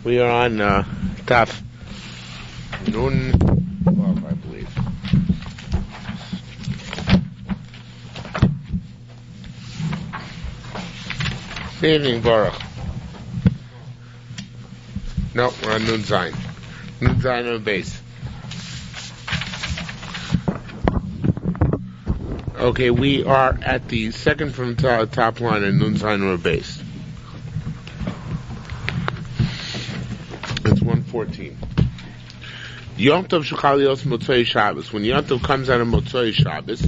We are on Taf Nun Vav, I believe. Good evening, Baruch. No, we're on Nun Zayin. Nun Zayin on base. Okay, we are at the second from top line in Nun Zayin on base. It's 114. Yom Tov Shechalios Motzei Shabbos. When Yom Tov comes out of Motzei Shabbos,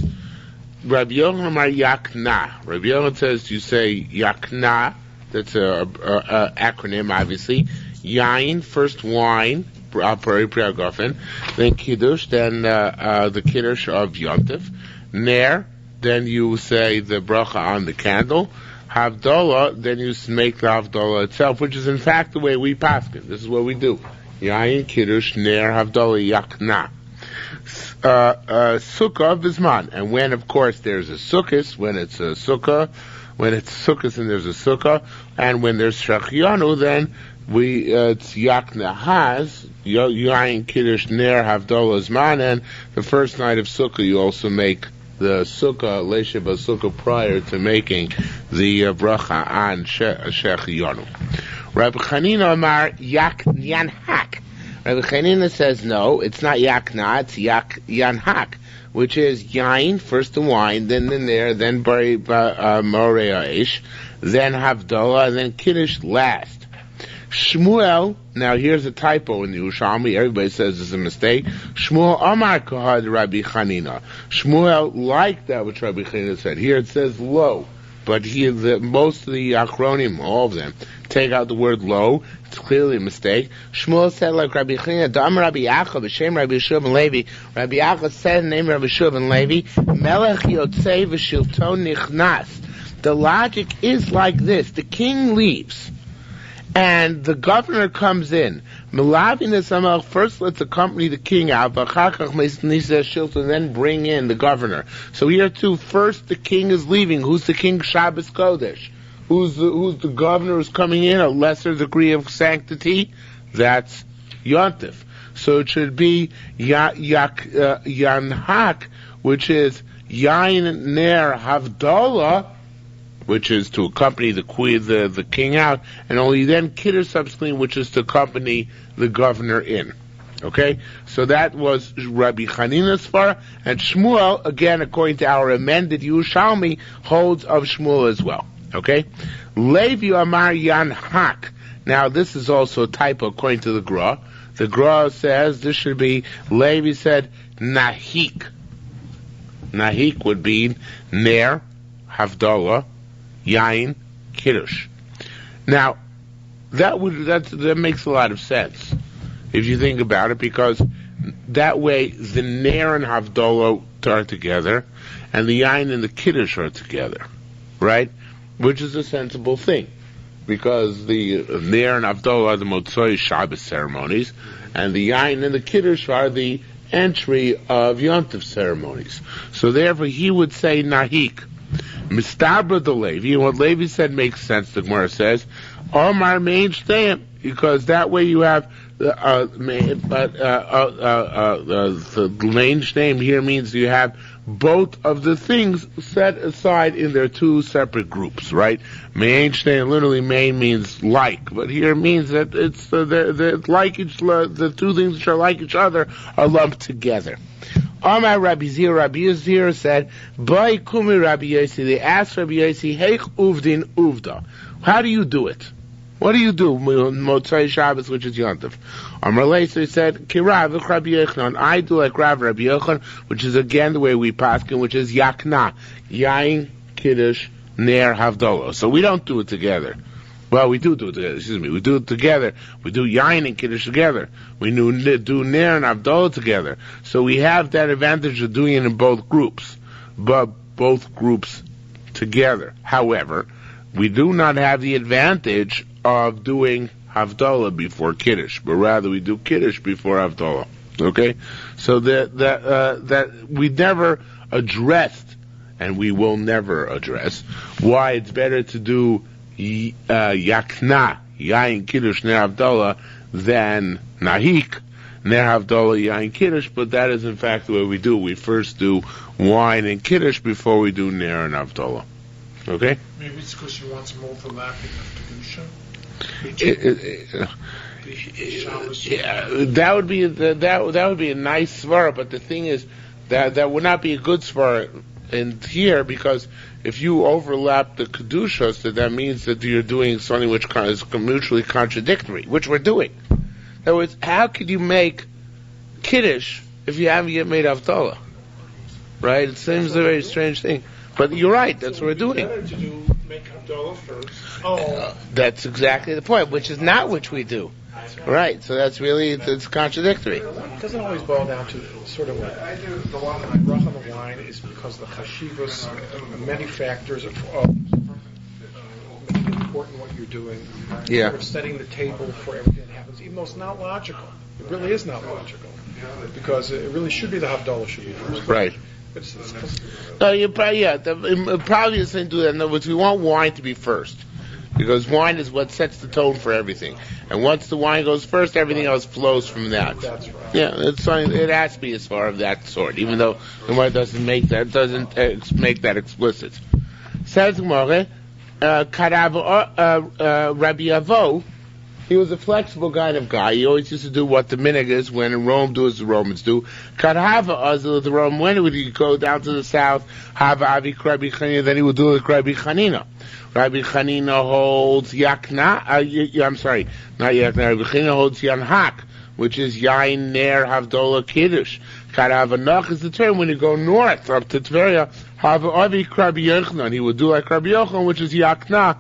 Rabbi Yochanan Amar Yakna. Rabbi Yochanan says you say Yakna. That's a acronym, obviously. Yain, first wine, Priagofen, then Kiddush, then the Kiddush of Yom Tov. Ner, then you say the bracha on the candle. Havdalah, then you make the Havdalah itself, which is in fact the way we paskin. This is what we do. Yain, Kiddush, Ner, Havdalah, Yakna. Sukkah, Bisman. And when, of course, there's a sukkah, when it's a sukkah, when it's sukkah and there's a sukkah, and when there's Shachianu, then it's Yakna has, Yain, Kiddush, Ner, Havdalah, Zman, and the first night of sukkah you also make the sukkah, Lesheba sukkah, prior to making the bracha on Shechianu. Rabbi Chanina Amar Yanhak. Rabbi Chanina says no, it's not Yakna, it's Yanhak, which is Yain, first the wine, then the Ner, then Morea Ish, then Havdalah, and then Kiddush last. Shmuel, now here's a typo in the Yerushalmi, everybody says it's a mistake. Shmuel Amar Kahad Rabbi Chanina. Shmuel liked that which Rabbi Chanina said. Here it says lo, but most of the acronym, all of them, take out the word lo. It's clearly a mistake. Shmuel said like Rabbi Chanina, Dam Rabbi Yaakov, Hashem Rabbi Yeshua ben Levi. Rabbi Yaakov said in the name of Rabbi Yeshua ben Levi, Melech Yotzei v'Shilton Nichnas. The logic is like this. The king leaves, and the governor comes in. First let's accompany the king out, and then bring in the governor. So here too, first the king is leaving. Who's the king? Shabbos Kodesh. Who's the governor who's coming in? A lesser degree of sanctity? That's Yontif. So it should be Yanhak, which is Yain Ner Havdalah, which is to accompany the king out, and only then Kiddush subsequently, which is to accompany the governor in. Okay? So that was Rabbi Chanina's far, and Shmuel, again, according to our amended Yerushalmi, holds of Shmuel as well. Okay? Levi Amar Yanhak. Now, this is also a typo according to the Gra. The Gra says this should be, Levi said, Nahik. Nahik would be Ner, Havdalah, Yain, Kiddush. Now, that makes a lot of sense if you think about it, because that way the Ner and Havdalah are together, and the Yain and the Kiddush are together, right? Which is a sensible thing, because the Ner and Havdalah are the Motzei Shabbos ceremonies, and the Yain and the Kiddush are the entry of Yom Tov ceremonies. So therefore he would say Nahik. Mistabra the Levi, and what Levi said makes sense, the Gemara says, Omar main shtayim, because that way you have the main shtayim here means you have both of the things set aside in their two separate groups, right? Main shtayim, literally main means like, but here it means that it's they're like the two things which are like each other are lumped together. Amar Rabbi Zir said, Bai Kumi Rabbi Yossi, they asked Rabbi Yossi, Heich Uvdin Uvda. How do you do it? What do you do, Motzei Shabbos, which is Yom Tov? Amar Leisa said, Kirav Rabbi Yochanan, I do like Rabbi Yochanan, which is again the way we paskin, which is Yakna, Yain, Kiddush, Ner, Havdalah. So we don't do it together. Well, we do it together, we do it together. We do Yain and Kiddush together. We do Ner and Havdalah together. So we have that advantage of doing it in both groups, but both groups together. However, we do not have the advantage of doing Havdalah before Kiddush, but rather we do Kiddush before Havdalah. Okay? So that we never addressed, and we will never address, why it's better to do Yakna, Yain Kiddush Ner Havdalah than Nahik Ner Havdalah Yain Kiddush, but that is in fact the way we do. We first do wine and Kiddush before we do Ner and Havdalah. Okay? Maybe it's because you want some overlapping of Kedusha. That would be that would be a nice svara, but the thing is that would not be a good svara in here, because if you overlap the kedushas, that means that you're doing something which is mutually contradictory, which we're doing. In other words, how could you make kiddush if you haven't yet made havdalah? Right? It seems a very strange thing, but you're right. That's what we're doing. Better to make havdalah first. That's exactly the point, which is not what we do. Right, so that's really, it's contradictory. It doesn't always boil down to sort of what I do. The one I brought on the wine is because the chashivas, many factors of making important what you're doing. Yeah. Sort of setting the table for everything that happens, even though it's not logical. It really is not logical, because it really should be the havdalah should be first. Right. No, you probably, probably is saying do that. In other words, we want wine to be first, because wine is what sets the tone for everything. And once the wine goes first, everything else flows from that. That's right. Yeah, it's something, it has to be as far of that sort, even though the Gemara doesn't make make that explicit. Says Gemara, Rabbi Avo, he was a flexible kind of guy. He always used to do what the minhag is. When in Rome, do as the Romans do. Kadhava Azil, the Rome, when would he go down to the south, Hava Avi Rabbi Chanina, then he would do like Rabbi Chanina. Rabbi Chanina holds Yakna, I'm sorry, not Yakna, Rabbi Chanina holds Yanhak, which is Yain Ner Havdalah Kiddush. Karavanach is the term when you go north up to Tveria, Hava Avi Rabbi Yochanan, he would do like Rabbi Yochanan, which is Yakna.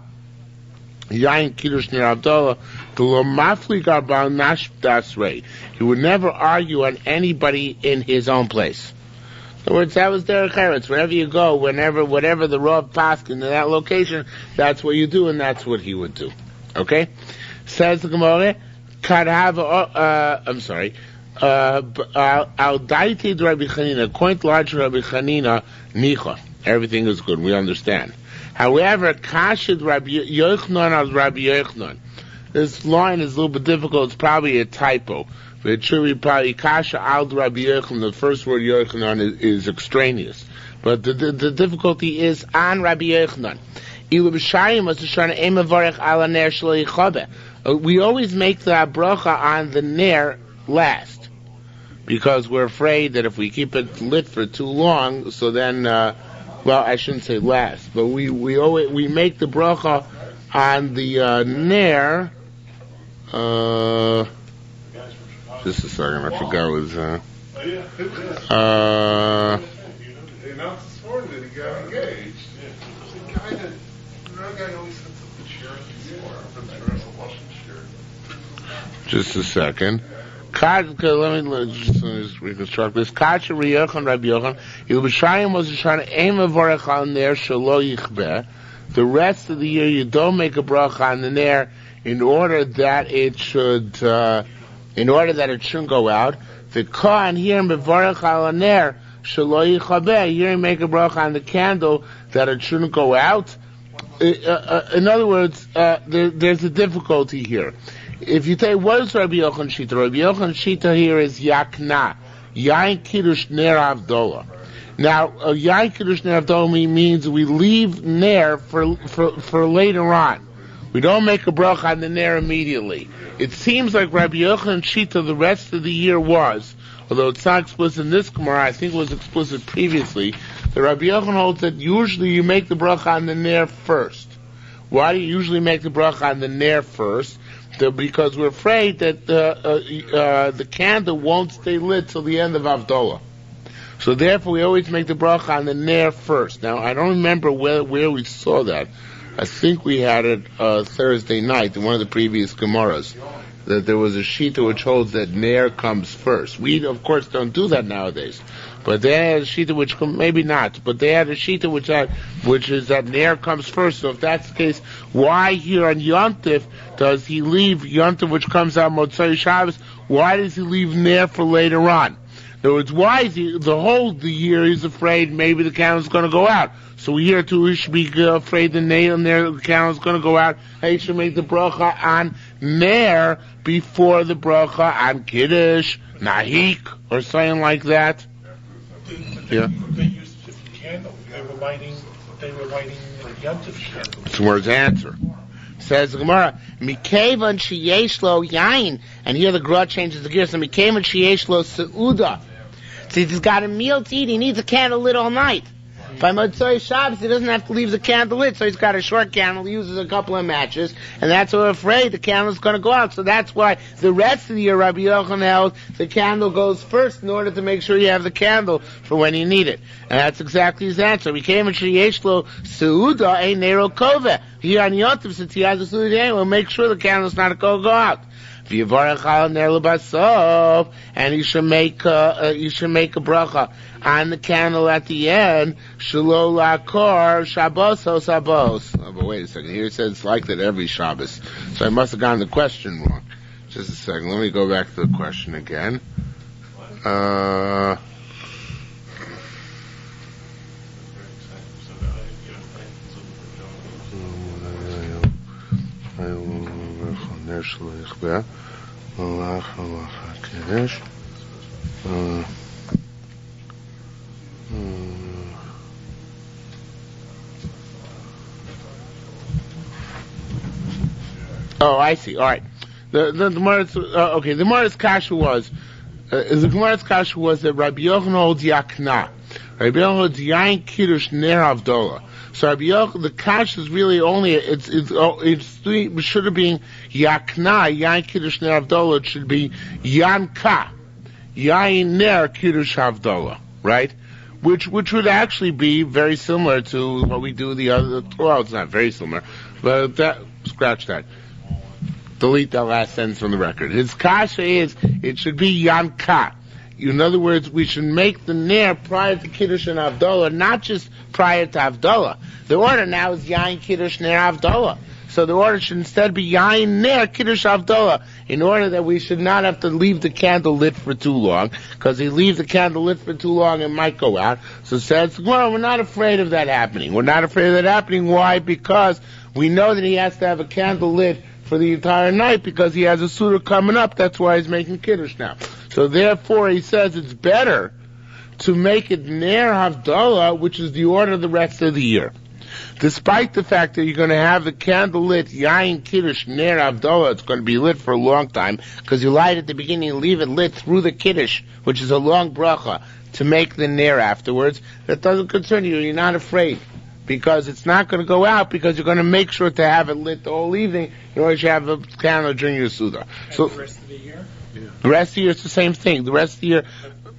Yain Kiddush Ner Havdalah, the lo mafli garbal nash dasrei. He would never argue on anybody in his own place. In other words, that was their occurrence. Wherever you go, whatever the Rav Paskin in that location, that's what you do, and that's what he would do. Okay? Says the Gemara, I'm sorry, al daiti Rabbi Chanina, according to large Rabbi Chanina, nicha. Everything is good, we understand. However, kashid Rabbi Yochanan al Rabbi Yochanan. This line is a little bit difficult, it's probably a typo. But it should be probably kasha al Rabbi Yochanan. The first word Yochanan is extraneous. But the difficulty is on Rabbi Yochanan. We always make the bracha on the ner last, because we're afraid that if we keep it lit for too long, so then, well, I shouldn't say last, but we make the bracha on the ner. Just a second, I forgot what was. They announced this morning that he got engaged. The guy always sets up the shiur before. Just a second. Let me just reconstruct this. Kacha Riyochan Rabbi Yochan. Yerushalmi was trying to aim a varach on there shelo yichbeh. The rest of the year you don't make a bracha on the ner in order that it shouldn't go out. The Kohen here in Bevarach al ner shelo yichabeh. Here you make a bracha on the candle that it shouldn't go out. In other words, there's a difficulty here. If you take what is Rabbi Yochanan Shita? Rabbi Yochanan Shita here is Yakna, Yain Kiddush Ner Havdalah. Now, Yain Kiddush Ner Havdalah means we leave Ner for later on. We don't make a bracha on the ner immediately. It seems like Rabbi Yochanan Shita the rest of the year was, although it's not explicit in this Gemara, I think it was explicit previously, that Rabbi Yochanan holds that usually you make the bracha on the ner first. Why do you usually make the bracha on the ner first? Because we're afraid that the candle won't stay lit till the end of Havdalah. So therefore we always make the bracha on the ner first. Now I don't remember where we saw that. I think we had it Thursday night in one of the previous Gemaras, that there was a shita which holds that ner comes first. We, of course, don't do that nowadays. But they had a shita which, maybe not, but they had a shita which is that ner comes first. So if that's the case, why here on Yontif does he leave Yontif which comes out Motzei Shabbos? Why does he leave ner for later on? In other words, why is he, the year he's afraid maybe the candle's going to go out. So here too he should be afraid the candle's going to go out. He should make the bracha on ner before the bracha on kiddush, nahik, or something like that. Yeah. They used a different candle. They were lighting Yontif candles. That's where his answer. Says the Gemara, Mikevan sheyesh lo yain, and here the Gra changes the gear. So Mikevan sheyesh lo seuda. So he's got a meal to eat. He needs a candle lit all night. By Motzei Shabbos, he doesn't have to leave the candle lit, so he's got a short candle. He uses a couple of matches, and that's why we're afraid the candle's going to go out. So that's why the rest of the year, Rabbi Yochanan held, the candle goes first in order to make sure you have the candle for when you need it. And that's exactly his answer. We came in Sheyeshlo Seuda a Nero Kove. Here on Yotiv, since he has a Seuda, we'll make sure the candle's not going to go out. And he should make a bracha on the candle at the end. Shelo lakor Shabbos o Shabbos. Oh, but wait a second. Here it says it's like that every Shabbos. So I must have gotten the question wrong. Just a second. Let me go back to the question again. Oh, I see. All right. The Gemara's okay. The Gemara's kasha was that Rabbi Yochanan holds yakna. Rabbi Yochanan holds yain kiddush ner avdola. So Rabbi Yochanan, the kasha is really only it should have been yakna yain kiddush ner avdola. It should be yanka yain ner kiddush avdola, right? Which would actually be very similar to what we do the other. Well, it's not very similar, but scratch that. Delete that last sentence from the record. His kasha is, it should be yanka. In other words, we should make the ner prior to Kiddush and Havdalah, not just prior to Havdalah. The order now is yain Kiddush ner Havdalah. So the order should instead be yain ner Kiddush Havdalah, in order that we should not have to leave the candle lit for too long, because if you leave the candle lit for too long, it might go out. So it says, well, we're not afraid of that happening. We're not afraid of that happening. Why? Because we know that he has to have a candle lit for the entire night because he has a suitor coming up. That's why he's making Kiddush now. So therefore, he says it's better to make it Ner Havdalah, which is the order the rest of the year. Despite the fact that you're going to have the candle lit, Yain Kiddush Ner Havdalah, it's going to be lit for a long time because you light at the beginning and leave it lit through the Kiddush, which is a long bracha, to make the Ner afterwards. That doesn't concern you. You're not afraid, because it's not going to go out, because you're going to make sure to have it lit the whole evening in order to have a candle during your Suda. So the rest of the year? Yeah. The rest of the year it's the same thing. The rest of the year,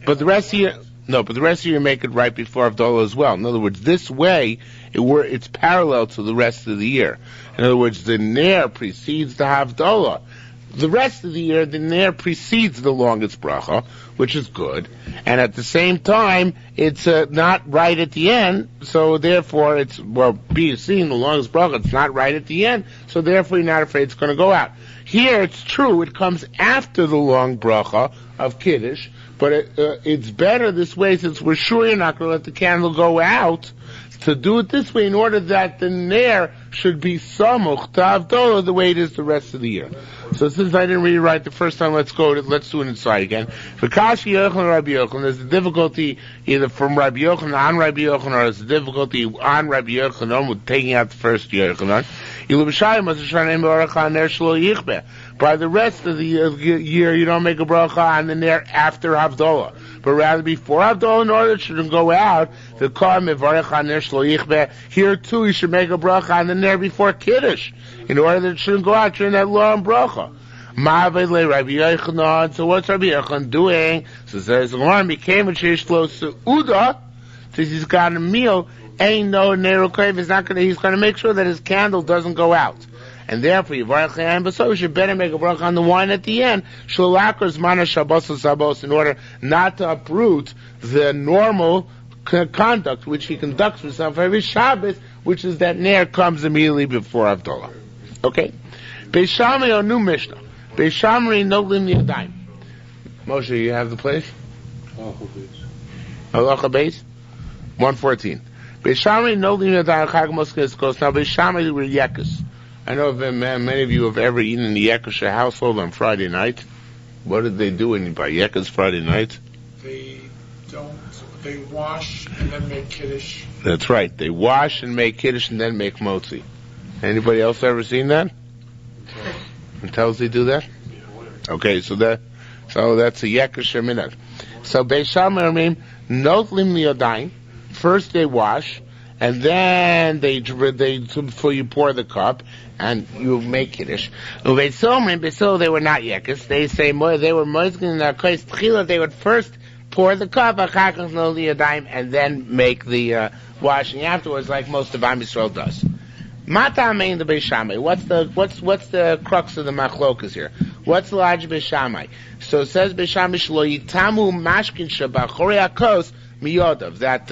but the rest of the year, you make it right before Havdalah as well. In other words, this way, it's parallel to the rest of the year. In other words, the Ner precedes the Havdalah. The rest of the year, the Ner precedes the longest bracha, which is good. And at the same time, it's not right at the end, so therefore it's, being seen, the longest bracha, it's not right at the end, so therefore you're not afraid it's going to go out. Here, it's true, it comes after the long bracha of Kiddush, but it's better this way, since we're sure you're not going to let the candle go out, to do it this way in order that the Ner should be samuch to Havdalah the way it is the rest of the year. So since I didn't read it right the first time, let's do it inside again. For Kashi Yochanan Rabbi Yochanan, there's a difficulty either from Rabbi Yochanan on Rabbi Yochanan, or there's a difficulty on Rabbi Yochanan with taking out the first Yochanan. By the rest of the year, you don't make a bracha on the Ner after Havdalah, but rather before Havdalah, in order it shouldn't go out. The Kar Mevarech on Ner Shlo Yichbeh. Here too, you should make a bracha on the Ner before Kiddush, in order that it shouldn't go out during that long bracha. Ma'aved Rabbi Yochanan. So what's Rabbi Yochanan doing? So says the Gemara, became a sheish lo seuda, since he's got a meal. Ain't no Ner Ukev. He's going to make sure that his candle doesn't go out. And therefore, you should better make a bracha on the wine at the end, in order not to uproot the normal conduct which he conducts himself every Shabbos, which is that Ner comes immediately before Havdalah. Okay? Beishamri or new Mishnah. Beishamri no lim yadayim. Moshe, you have the place? Halacha base 114. Beishamai no limit chag moskes kos. Now beishamai were yekus. I know many of you have ever eaten in the Yekusha household on Friday night. What did they do in by Yekus Friday night? They wash and then make kiddush. That's right. They wash and make kiddush and then make motzi. Anybody else ever seen that? Until they do that? Okay, so that's a Yekusha minute. So Beishamai notlim liyadayim. First they wash, and then they before you pour the cup, and you make kiddush. Beisil they were not yekus. They say they were moizkin in their kais tchila. They would first pour the cup, and then make the washing afterwards, like most of Am Yisrael does. Mata amein the Beishamai. What's the crux of the machlokas here? What's the logic of Beishamai? So it says Beishamai shlo yitamu mashkin shabachori akos miyodav, that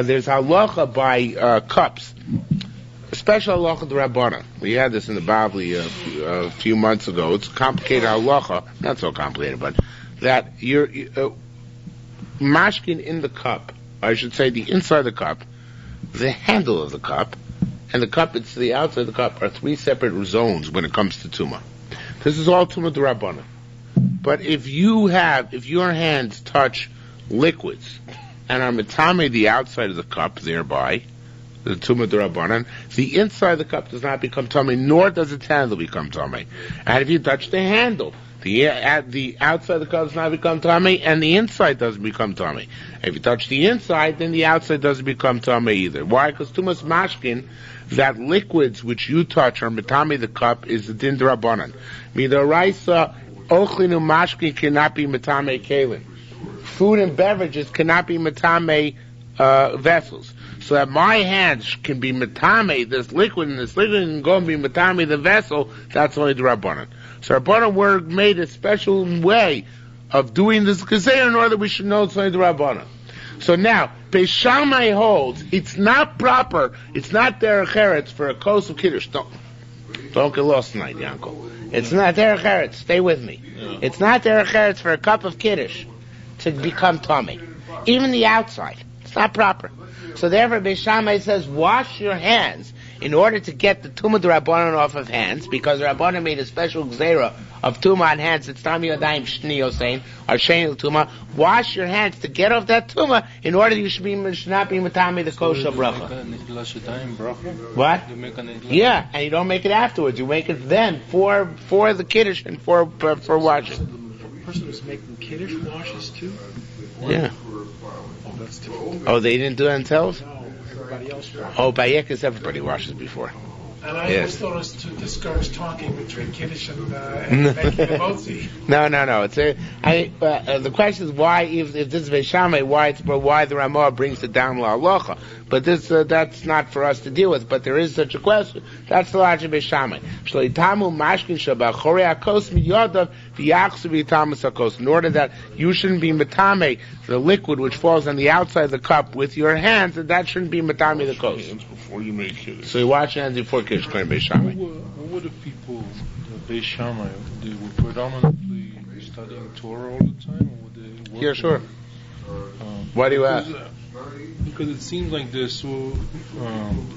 there's halacha by cups, a special halacha the Rabbana. We had this in the Bavli a few months ago. It's a complicated halacha, not so complicated, but that you're mashkin in the cup, I should say the inside of the cup, the handle of the cup, and the cup, it's the outside of the cup, are three separate zones when it comes to tumah. This is all tumah the Rabbana. But if your hands touch liquids and are metame the outside of the cup thereby, the tumah d'Rabbanan, the inside of the cup does not become tummy, nor does its handle become tummy. And if you touch the handle, the outside of the cup does not become tummy, and the inside doesn't become tummy. If you touch the inside, then the outside doesn't become tummy either. Why? Because tumas mashkin, that liquids which you touch are metame the cup, is the din d'Rabbanan. Midoraisa ochlinu mashkin cannot be metame kelim. Food and beverages cannot be metame vessels. So that my hands can be metame this liquid, and this liquid can go and be metame the vessel, that's only the Rabbanan. So Rabbanan were made a special way of doing this gezerah in order that we should know it's only the Rabbanan. So now, Beishamai holds, it's not proper, it's not derech eretz for a kos of kiddush. Don't get lost tonight, Yanko. It's not derech eretz, stay with me. It's not derech eretz for a cup of kiddush to become tummy. Even the outside. It's not proper. So therefore, Beishamai says, wash your hands in order to get the tumah d'Rabbanan off of hands, because Rabbanan made a special gzera of tumah on hands. It's tam yadayim shni yosein, or shein tumah. Wash your hands to get off that tumah in order you should not be matami the kosher bracha. What? Yeah, and you don't make it afterwards. You make it then for the kiddush and for washing. The person who's making kiddush washes too? Yeah. Oh, that's difficult. Oh, they didn't do it themselves? No, everybody else washes. Oh, by Yekus, everybody washes before. And I always thought it was to discourage talking between kiddush and making the motzi. No. The question is why, if this is Beishamai, why the Ramah brings it down la'alocha. But that's not for us to deal with. But there is such a question. That's the logic of Beishamai. Shleitamu mashkin shabachorei akos miyodav v'yachsu v'yitamus akos. In order that you shouldn't be metame the liquid which falls on the outside of the cup with your hands, and that shouldn't be metame the kos. Before you make kiddush. So you wash your hands before kiddush, claim Beishamai. What were the people, the Beis Shammai, they were predominantly studying Torah all the time, or were they working? Yeah, sure. Why do you ask? Because it seems like they're so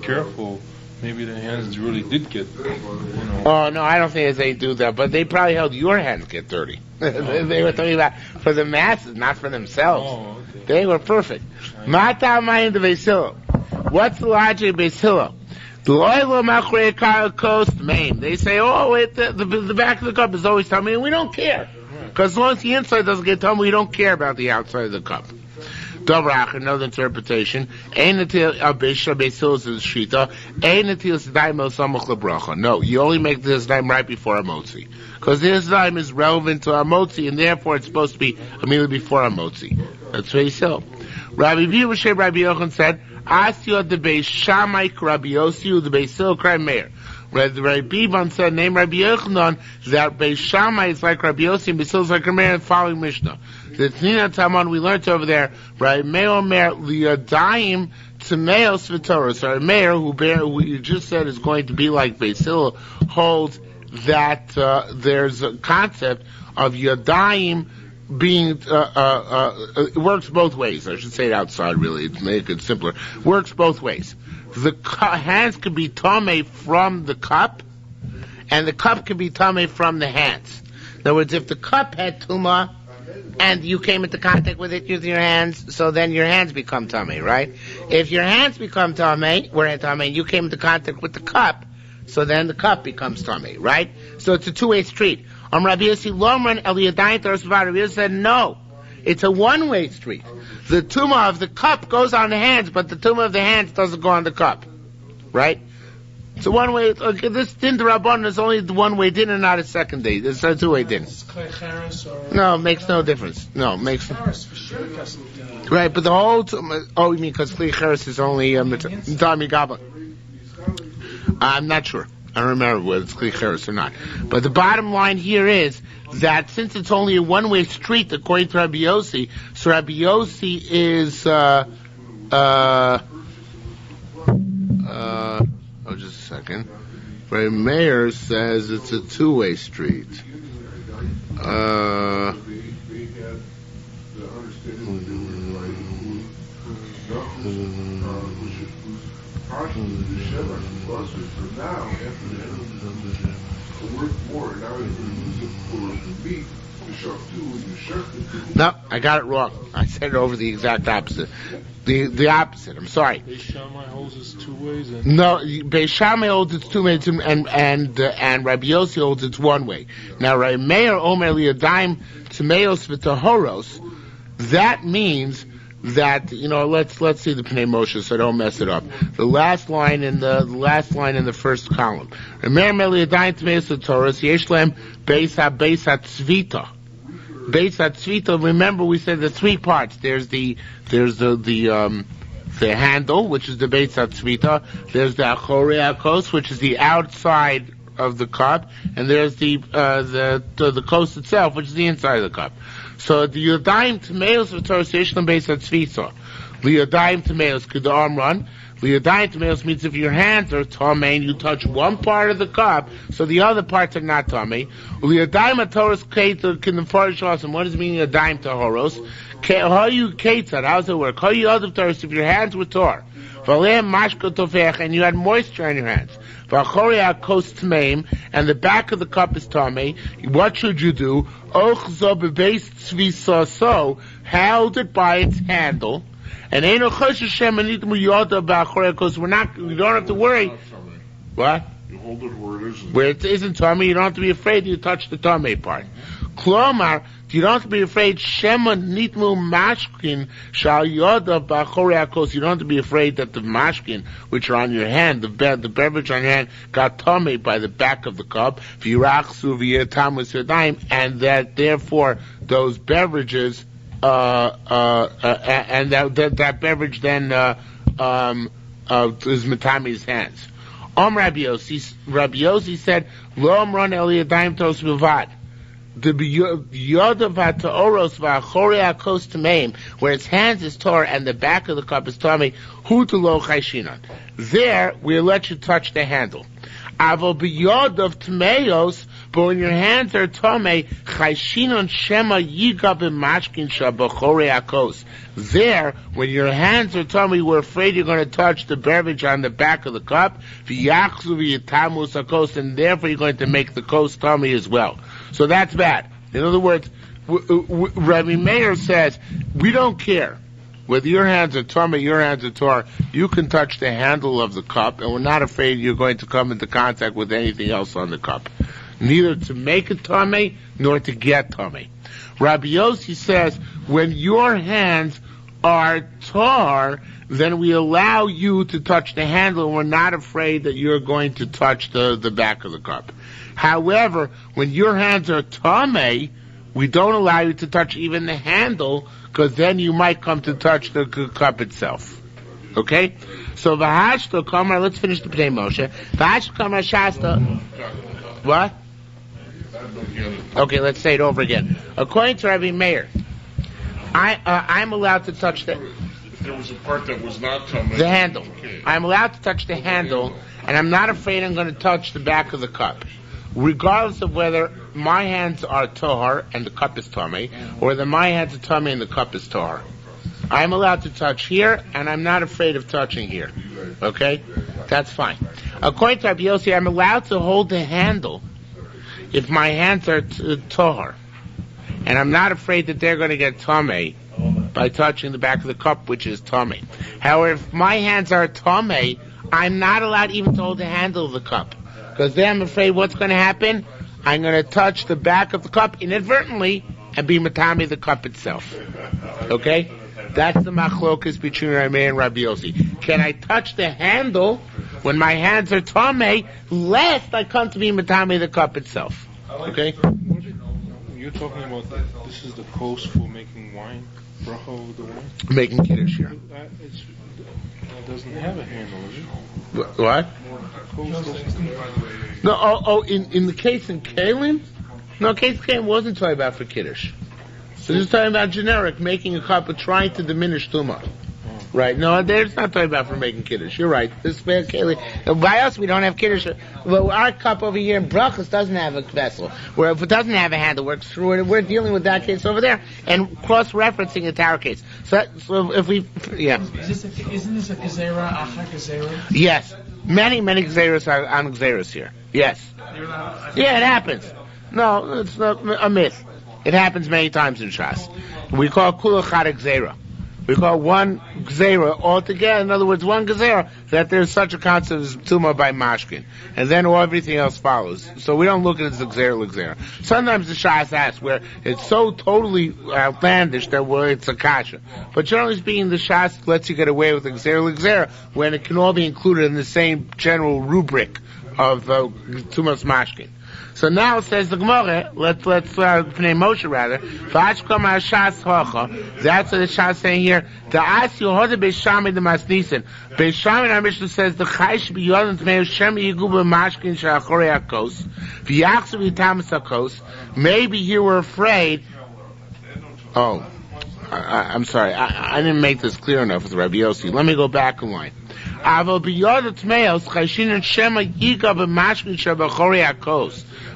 careful. Maybe the hands really did get, Oh, no, I don't think they do that, but they probably held your hands get dirty. They were talking about for the masses, not for themselves. Oh, okay. They were perfect. Mata Mayin de Beis Hillel. What's the logic of Beis Hillel? They say, the back of the cup is always tummy, and we don't care. Because as long as the inside doesn't get tummy, we don't care about the outside of the cup. Dobrach, another interpretation. No, you only make this time right before a motzi. Because this time is relevant to our motzi, and therefore it's supposed to be immediately before a motzi. That's what he said. Rabbi Bibashem Rabbi Yochanan said, Asyo the Beis Shammai Rabbi Yossi the Beis Hillel Krai Meir. Rabbi Biban said, name Rabbi Yochanan, that Beis Shammai is like Rabbi Yossi and Beis Hillel is like Rabbi Meir, following Mishnah. The Tnina Taman we learned over there, Rabbi Meir Liadayim Tmeos V'Torah. So Rabbi Meir, who you just said is going to be like Beis Hillel, holds that there's a concept of Yadayim being, it works both ways. I should say it outside, really, to make it simpler. Works both ways. The hands can be Tomei from the cup, and the cup can be Tomei from the hands. In other words, if the cup had Tumah, and you came into contact with it with your hands, so then your hands become Tomei, right? If your hands become Tomei, and you came into contact with the cup, so then the cup becomes Tomei, right? So it's a two-way street. Rabbi Yossi said no. It's a one-way street. The tumah of the cup goes on the hands, but the tumah of the hands doesn't go on the cup. Right? It's a one-way. Okay, this din d'Rabbanan is only the one-way din and not a second day. It's a two-way din. No, it makes no difference. No, it makes no difference. Right, but the whole tumah, you mean because Kli Cheres is only Dami Gabla. I'm not sure. I don't remember whether it's Kli Cheres or not. But the bottom line here is that since it's only a one-way street, according to Rabbi Yossi, so Rabbi Yossi is, just a second. Rabbi Meir says it's a two-way street. No, I got it wrong. I said it over the exact opposite. The opposite. I'm sorry. Beis Shammai holds it's two ways. No, Beis Shammai holds it's two ways, and Rabbi Yossi holds it's one way. Now, Rabbi Meir Omer Liadayim Tmeos V'Tahoros. That means that, let's see the Pnei Moshe so I don't mess it up. The last line in the first column. Remember Liadayim Tmeos V'Tahoros Yeshlem Beis HaTzvita. Beis HaTzvita. Remember we said the three parts. There's the handle, which is the Beis HaTzvita. There's the Achorei HaKos, which is the outside of the cup, and there's the kos itself, which is the inside of the cup. So the Yadayim Tmeos V'Toros Yeshlem Beis HaTzvita. The Yadayim Tmeos could the arm run. The Yadayim Tmeos means if your hands are Tomei and you touch one part of the cup, so the other parts are not Tomei. The Yadayim HaToros Keter can the Farish Awesome. What does it mean Yadayim Tahoros? How you Keter? How does it work? How you other Toros? If your hands were Tor, and you had moisture on your hands, and the back of the cup is Tomei, what should you do? Held it by its handle. And we don't have to worry. What? You hold it where it isn't. Where it isn't Tomei, you don't have to be afraid you touch the Tomei part. Klomar, you don't have to be afraid. Shema nitmu mashkin shal yoda b'achorei hakos. You don't have to be afraid that the mashkin, which are on your hand, the beverage on your hand, got Tomei by the back of the cup. V'yirachsu v'yetamus yadayim, and that therefore those beverages, and that beverage then is Matami's hands. Rabbi Yossi said, Lo amron el yadayim tos b'vad. The yodav ha'ta'oros v'achorei hakos tameim, where its hands is tor and the back of the cup is tamei, hu t'lo chayshinan. There, we'll let you touch the handle. Avo b'yodav tameos, but when your hands are tamei, chayshinan shema yiga b'mashkin shabachorei hakos. There, when your hands are tamei, we're afraid you're going to touch the beverage on the back of the cup, v'yachzu v'yitamus hakos, and therefore you're going to make the kos tamei as well. So that's bad. In other words, Rabbi Meir says, we don't care whether your hands are Tomei, your hands are Tor. You can touch the handle of the cup, and we're not afraid you're going to come into contact with anything else on the cup. Neither to make it Tomei, nor to get Tomei. Rabbi Yossi says, when your hands are Tor, then we allow you to touch the handle, and we're not afraid that you're going to touch the back of the cup. However, when your hands are Tomei, we don't allow you to touch even the handle, because then you might come to touch the cup itself. Okay? So, V'hashto Kamar, let's finish the Pnei Moshe. V'hashto Kamar Shasta. What? Okay, let's say it over again. According to Rabbi Meir, I'm allowed to touch If there was a part that was not Tomei, the handle. okay. I'm allowed to touch the handle, and I'm not afraid I'm going to touch the back of the cup. regardless of whether my hands are tahar and the cup is tamei, or whether my hands are tamei and the cup is tahar. I'm allowed to touch here, and I'm not afraid of touching here. Okay? That's fine. According to Rabbi Yossi, I'm allowed to hold the handle if my hands are tahar, and I'm not afraid that they're going to get tamei by touching the back of the cup, which is tamei. However, if my hands are tamei, I'm not allowed even to hold the handle of the cup, because then I'm afraid what's going to happen? I'm going to touch the back of the cup inadvertently and be matami the cup itself. Okay? That's the machlokas between Rabbi and Rabbi Yossi. Can I touch the handle when my hands are tamei, lest I come to be matami the cup itself? Okay? You're talking about this is the coast for making wine, bracha over the wine? Making kiddush here. It doesn't have a handle, is it? What? Coast doesn't. No, in the case in Kalim? No, case in Kalim wasn't talking about for kiddush. So this is talking about generic, making a cup, but trying to diminish tumah. Right? No, there's not talking about for making kiddush. You're right. This by us, we don't have kiddush. Well, our cup over here in Berachos doesn't have a vessel. Where if it doesn't have a handle, we're dealing with that case over there and cross-referencing it to our case. So if we, yeah. Isn't this a gezerah, achar gezerah? Yes. Many gezeros are on gezeros here. Yes. Yeah, it happens. No, it's not a myth. It happens many times in Shas. We call kula chad gezerah. We call one gezerah altogether. In other words, one gezerah, that there's such a concept as tumah by mashkin, and then everything else follows. So we don't look at it as a gezerah. Sometimes the Shas asks where it's so totally outlandish that it's a kasha. But generally speaking, the Shas lets you get away with a gezerah when it can all be included in the same general rubric of tumas mashkin. So now it says the Gemara, let's Pnei Moshe rather. V'ashkom ha'shas hocha. That's what the Shas saying here. The Asi Yehoda Beishami the Masnisen. Beishami, our Mishnah says the Chai should be Yodan Tmei Shem Yigu b'Mashkin Sha'achorei HaKos. V'yachsu v'Tamas HaKos. Maybe here we're afraid. Oh, I'm sorry. I didn't make this clear enough with Rabbi Yossi. Let me go back a line.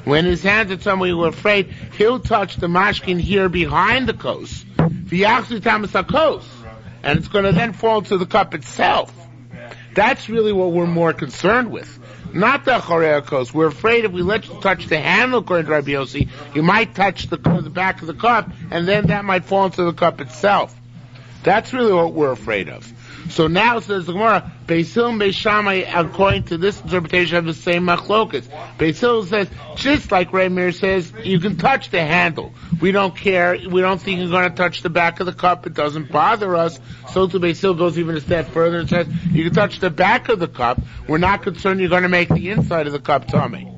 When his hands are somewhere we were afraid, he'll touch the mashkin here behind the kos. And it's going to then fall to the cup itself. That's really what we're more concerned with. Not the Chorei HaKos. We're afraid if we let you touch the handle, according to Rabbi Yossi, you might touch the back of the cup, and then that might fall into the cup itself. That's really what we're afraid of. So now says the Gemara, Beis Hillel and Beis Shammai, according to this interpretation, have the same machlokas. Beis Hillel says, just like Reb Meir says, you can touch the handle. We don't care. We don't think you're going to touch the back of the cup. It doesn't bother us. So to Beis Hillel goes even a step further and says, you can touch the back of the cup. We're not concerned you're going to make the inside of the cup tummy.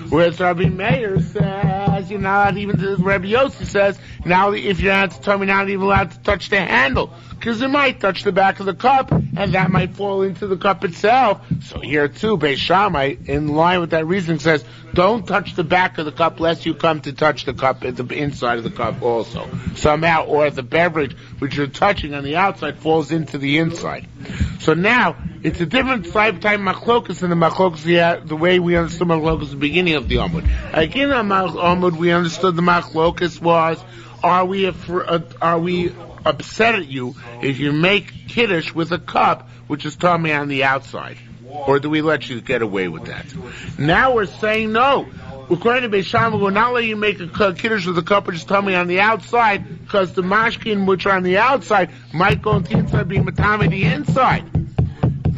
Whereas Rabbi Meir says, you're not even, Rabbi Yossi says, now if your hands tummy, not even allowed to touch the handle. Because it might touch the back of the cup, and that might fall into the cup itself. So here too, Beis Shammai, in line with that reasoning, says, don't touch the back of the cup lest you come to touch the cup at the inside of the cup also. Somehow, or the beverage which you're touching on the outside falls into the inside. So now, it's a different type of machlokas than the machlokas, the way we understood machlokas at the beginning of the Amud. Again, on Amud, we understood the machlokas was, are we upset at you if you make kiddush with a cup which is tummy on the outside? Or do we let you get away with that? Now we're saying no. According to Beis Shammai, we'll not let you make a kiddush with a cup which is tummy on the outside, because the mashkin which are on the outside might go into the inside, being matami the inside.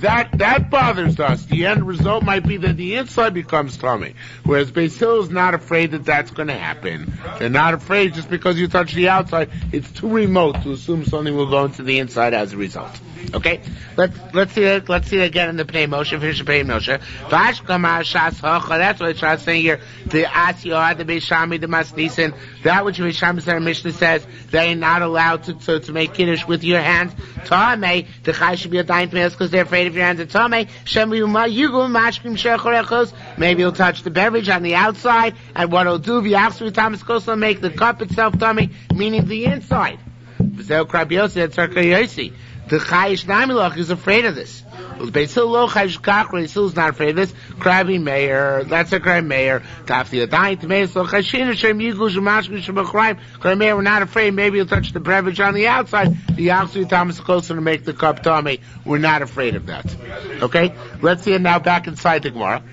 That bothers us. The end result might be that the inside becomes tummy. Whereas Beis Hillel is not afraid that that's going to happen. They're not afraid just because you touch the outside. It's too remote to assume something will go into the inside as a result. Okay? Let's see it again in the Pnei Moshe. Finish the Pnei Moshe. That's what Shas saying here. The Asiyah, the Beis Shammai, the Masnisen, that which Beis Shammai said, Mishnah says they're not allowed to make kiddush with your hands. Tamei, the Chai should be a dying because they're afraid of your hands are tamei. Maybe you'll touch the beverage on the outside, and what it'll do, will make the cup itself tamei, meaning the inside. The Chayish Namilach is afraid of this. Beisil lo Chayish Kachra, Beisil is not afraid of this. Krabi Meir, that's a Krabi Meir. Tafti Adayim, Tmeis lo Chayshina, Shem Yigu, Shemashku, Shemachraim. Krabi Meir, we're not afraid. Maybe you'll touch the beverage on the outside. The outside Thomas is closer to make the cup tummy. We're not afraid of that. Okay? Let's see it now back inside the Gemara.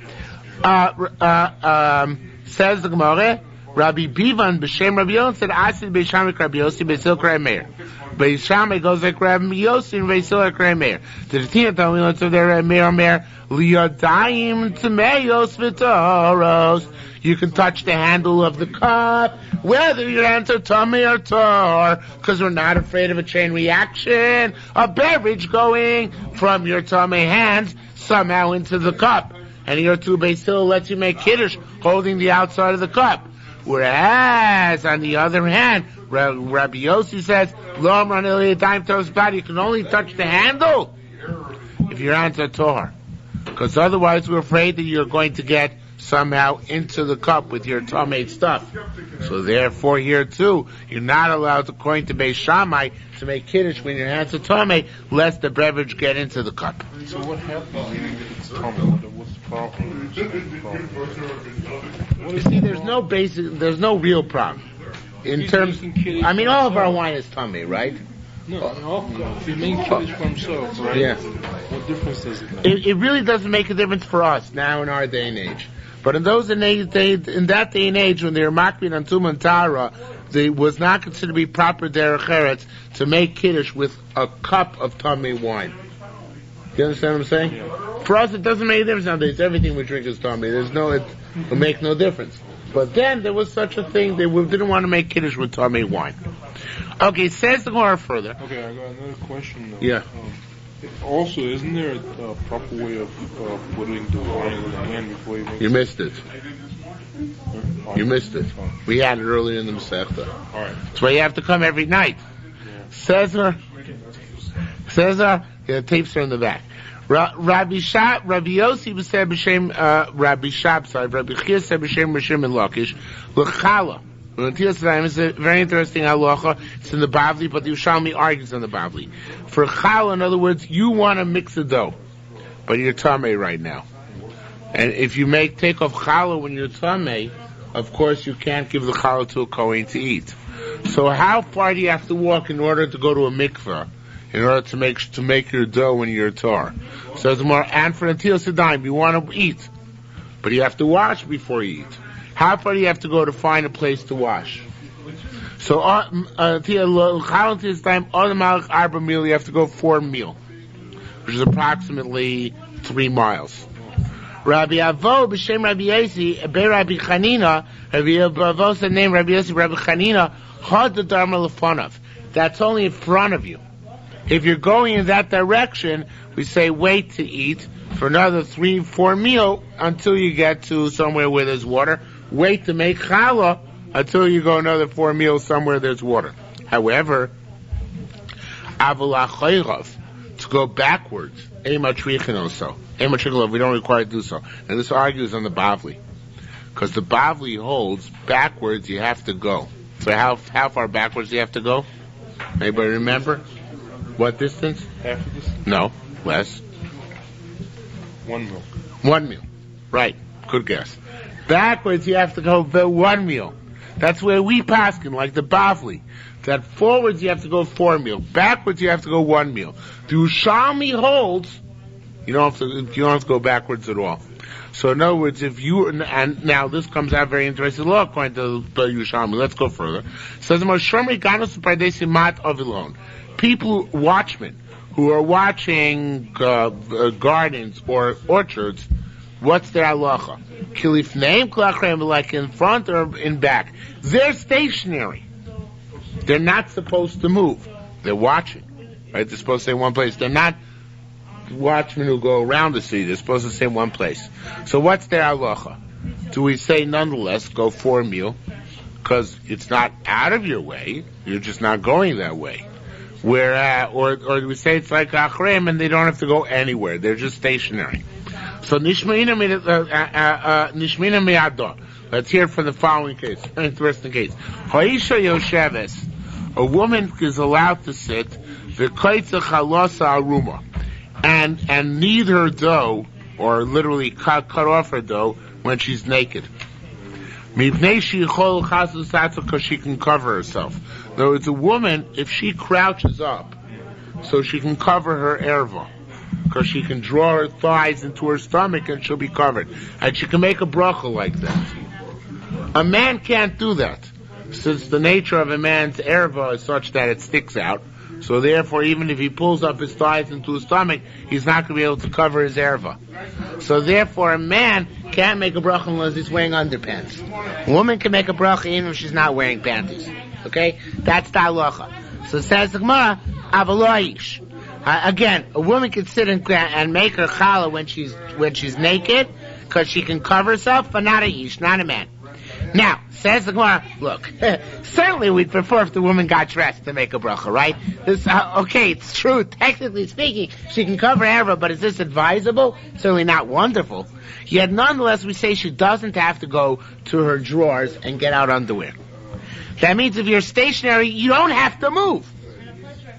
Says the Gemara, Rabbi Bivan b'shem Rabbi Yossi said, "Asid b'shamik Rabbi Yossi b'sil Krabi Meir." B'shamik goes like Rabbi Yossi and b'sil like Krabi Meir. The Tina told me what's there Rabbi Meir liyadayim t'meyos v'toros. You can touch the handle of the cup, whether your hands are tummy or tor, because we're not afraid of a chain reaction, a beverage going from your tummy hands somehow into the cup. And here too, Beisil lets you make kiddush holding the outside of the cup. Whereas, on the other hand, Rabbi Yossi says, "Lo amran eliyah daim toros bad." You can only touch the handle if your hands are tor, because otherwise we're afraid that you're going to get somehow into the cup with your tummy stuff. So therefore, here too, you're not allowed, according to Beis Shammai, to make kiddush when your hands are tummy, lest the beverage get into the cup. So what happens if it's tummy? What's the problem? You see, there's no real problem. In terms, I mean, all of our wine is tummy, right? No, if you make kiddush for himself, right? Yeah. What difference does it make? It really doesn't make a difference for us now in our day and age. But in that day and age, when they were makbid on Tum and Tara, it was not considered to be proper derech eretz to make kiddush with a cup of tummy wine. You understand what I'm saying? Yeah. For us, it doesn't make a difference nowadays. Everything we drink is tummy. It will make no difference. But then there was such a thing. They didn't want to make kiddush with tummy wine. Okay, says the Gemara further. Okay, I got another question. Yeah. Also, isn't there a proper way of putting the wine in the hand before you make You missed it. You missed it. Oh. We had it earlier in the Masechta. All right. That's why you have to come every night. Yeah. Cesar, the tapes are in the back. Rabbi Yossi said b'shem Rabbi Chia said b'shem Rishim and Lakish l'chala. It's a very interesting halacha. It's in the Bavli, but the Yerushalmi argues on the Bavli. For challah, in other words, you want to mix a dough, but you're tamei right now. And if you take off challah when you're tamei, of course you can't give the challah to a kohen to eat. So how far do you have to walk in order to go to a mikveh, in order to make your dough when you're tar? So it's more, and for Natil Sedaim, you want to eat, but you have to wash before you eat. How far do you have to go to find a place to wash? So, you have to go 4 mil, which is approximately 3 miles. Rabbi Avo b'shem Rabbi Yossi be Rabbi Chanina. Rabbi Avo said name Rabbi Yossi Rabbi Chanina had the dharma lefonav. That's only in front of you. If you're going in that direction, we say wait to eat for another 3-4 meal until you get to somewhere where there's water. Wait to make challah until you go another 4 meals somewhere there's water. However, to go backwards, we don't require to do so. And this argues on the Bavli. Because the Bavli holds backwards you have to go. So how far backwards do you have to go? Anybody remember? What distance? Half the distance? No, less. 1 mil. 1 mil. Right. Good guess. Backwards you have to go 1 mil. That's where we paskin, like the Bavli. That forwards you have to go 4 mil. Backwards you have to go 1 mil. The Yerushalmi holds you don't have to go backwards at all. So in other words, if you, and now this comes out very interesting law according to the Yerushalmi. Let's go further. It says people, watchmen, who are watching gardens or orchards, what's their halacha? Kilif name like in front or in back. They're stationary. They're not supposed to move. They're watching. Right? They're supposed to stay in one place. They're not watchmen who go around the city. They're supposed to stay in one place. So what's their halacha? Do we say nonetheless go 4 mil? Because it's not out of your way. You're just not going that way. Or do we say it's like achreim and they don't have to go anywhere. They're just stationary. So nishmeina miyado. Let's hear it for the following case. Interesting case. Ha'isha yosheves. a woman is allowed to sit v'koitza chalosa aruma, and knead her dough, or literally cut off her dough when she's naked. Because she can cover herself. In other words, a woman, if she crouches up, so she can cover her erva, because she can draw her thighs into her stomach and she'll be covered. And she can make a bracha like that. A man can't do that, since the nature of a man's erva is such that it sticks out. So therefore, even if he pulls up his thighs into his stomach, he's not going to be able to cover his erva. So therefore, a man can't make a bracha unless he's wearing underpants. A woman can make a bracha even if she's not wearing panties. Okay? That's the halacha. So says the Gemara, avaloish. Again, a woman can sit and make her challah when she's naked, because she can cover herself, but not a ish, not a man. Now, says the Gemara, look, certainly we'd prefer if the woman got dressed to make a bracha, right? Okay, it's true, technically speaking, she can cover erva, but is this advisable? Certainly not wonderful. Yet nonetheless, we say she doesn't have to go to her drawers and get out underwear. That means if you're stationary, you don't have to move.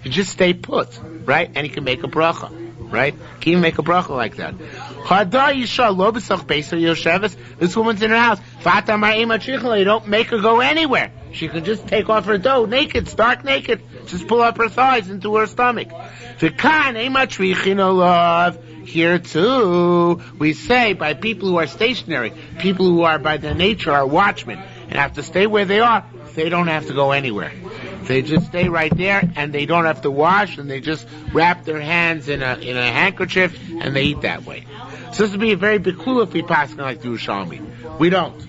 You just stay put, right? And you can make a bracha, right? Can you make a bracha like that? This woman's in her house. You don't make her go anywhere. She can just take off her dough naked, stark naked. Just pull up her thighs into her stomach. Here too, we say by people who are stationary, people who are by their nature are watchmen, and have to stay where they are, they don't have to go anywhere. They just stay right there, and they don't have to wash, and they just wrap their hands in a handkerchief, and they eat that way. So this would be a very big clue if we pass like the Yerushalmi. We don't.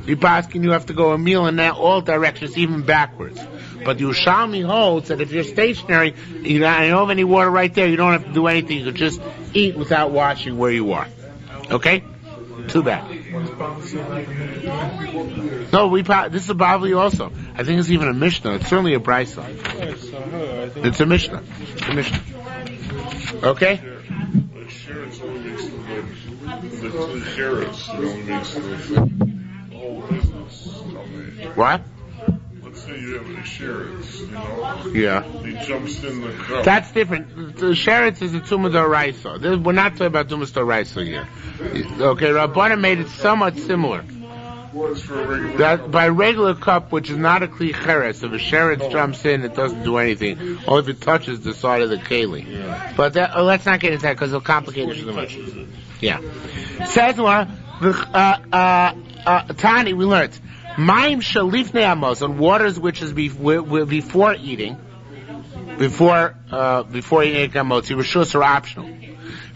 We pass, you have to go a meal in all directions, even backwards. But the Yerushalmi holds that if you're stationary, you don't have any water right there, you don't have to do anything. You can just eat without washing where you are. Okay? Too bad. No, this is a Bavli also. I think it's even a Mishnah. It's certainly a Brisa. It's a Mishnah. It's a Mishnah. Okay? What? Let's say you have a sheretz, Yeah. He jumps in the cup. That's different. The sheretz is a Tumah D'Oraisa. We're not talking about Tumah D'Oraisa here. Okay, Rabbanan made it somewhat similar. What's for a regular That by regular cup, which is not a kli cheres, if a sheretz jumps in, it doesn't do anything. Or if it touches the side of the keli. Yeah. But let's not get into that because it'll complicate it too much. Yeah. Says Tani, we learned. Maim shalifnei amos, on waters which is before eating, before eating kamotzi, rishus are optional.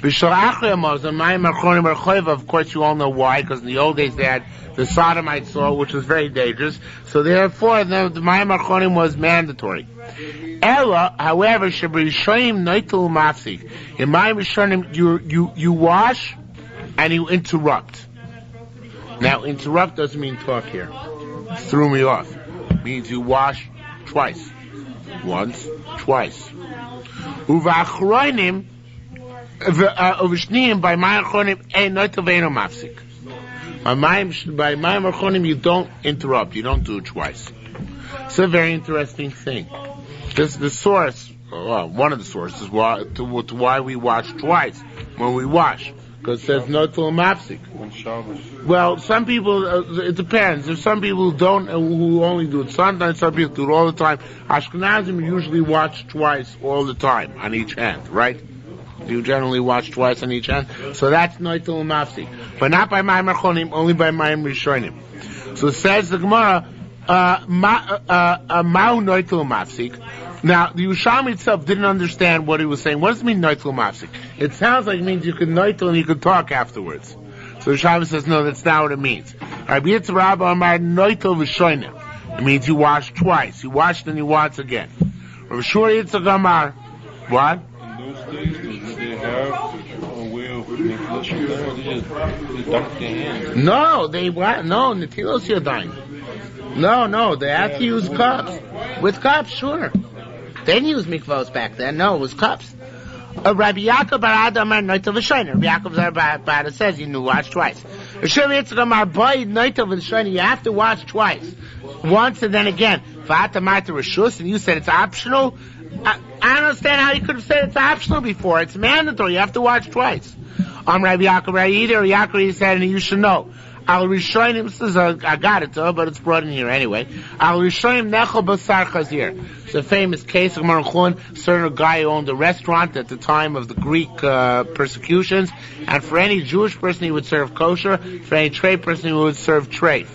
B'shal achrei amos, on maim archonim archoiva, of course you all know why, because in the old days they had the sodomite soil, which was very dangerous, so therefore the maim archonim was mandatory. Ella, however, shabrishonim noitul mafsik. In maim rishonim, you wash and you interrupt. Now, interrupt doesn't mean talk here. It threw me off. It means you wash twice. Once, twice. Uvachronim, uvishnim, by my achronim, not aveino mafsik. By my achronim, you don't interrupt. You don't do it twice. It's a very interesting thing. The source, one of the sources, why we wash twice when we wash. Because it says no to mafsik. Well, some people, it depends. There's some people who don't, who only do it sometimes, some people do it all the time. Ashkenazim usually watch twice all the time on each hand, right? You generally watch twice on each hand. So that's no to mafsik. But not by Ma'am Archonim, only by Ma'am Rishonim. So it says the Gemara, Ma'u no to mafsik. Now, the Yerushalmi itself didn't understand what he was saying. What does it mean, noitel mafsik? It sounds like it means you can noitel and you can talk afterwards. So the Yerushalmi says, no, that's not what it means. Rabbi Yitzhak Amar noitel v'shoinem. It means you wash twice. You wash, then you wash again. Rabbi Shur Yitzhak Amar, what? In those days, did they have a way of netilos yadayim? They dunk their hands. No, netilos yadayim. No, they had to use cups. With cups, sure. They didn't use mikvahs back then. No, it was cups. Rabbi Yaakov bar Ada Amar noitel v'shoiner. Rabbi Yaakov bar Ada says you wash twice. You have to wash twice. Once and then again. Vata Marta Rishus, and you said it's optional. I don't understand how you could have said it's optional before. It's mandatory. You have to watch twice. Rabbi Yaakov, Yaakov said, and you should know. Al Rishonim says, I got it though, but it's brought in here anyway. Al Rishonim Nechel Basar Chazir. It's a famous case of a certain guy who owned a restaurant at the time of the Greek persecutions, and for any Jewish person he would serve kosher, for any trade person he would serve treif.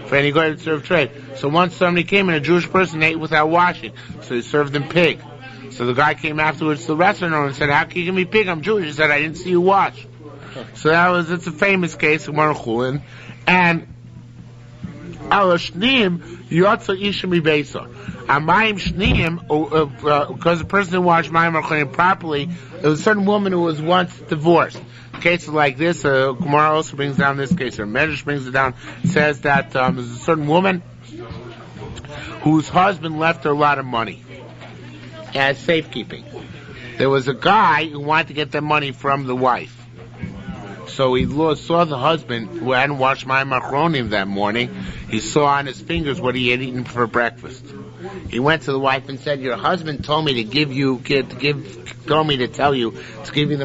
For any guy would serve treif. So once somebody came and a Jewish person ate without washing, so he served them pig. So the guy came afterwards to the restaurant owner and said, how can you give me pig? I'm Jewish. He said, I didn't see you wash. So it's a famous case of Marchulin. And Al Shneim Yotza Ishami Beisa. Amayim Shneim, because the person who washed Mayim Marchulim properly, there was a certain woman who was once divorced. Cases like this, Gemara also brings down this case, or Medrash brings it down, says that there's a certain woman whose husband left her a lot of money as safekeeping. There was a guy who wanted to get the money from the wife. So he saw the husband who hadn't washed my macaronim that morning. He saw on his fingers what he had eaten for breakfast. He went to the wife and said, your husband told me to give you the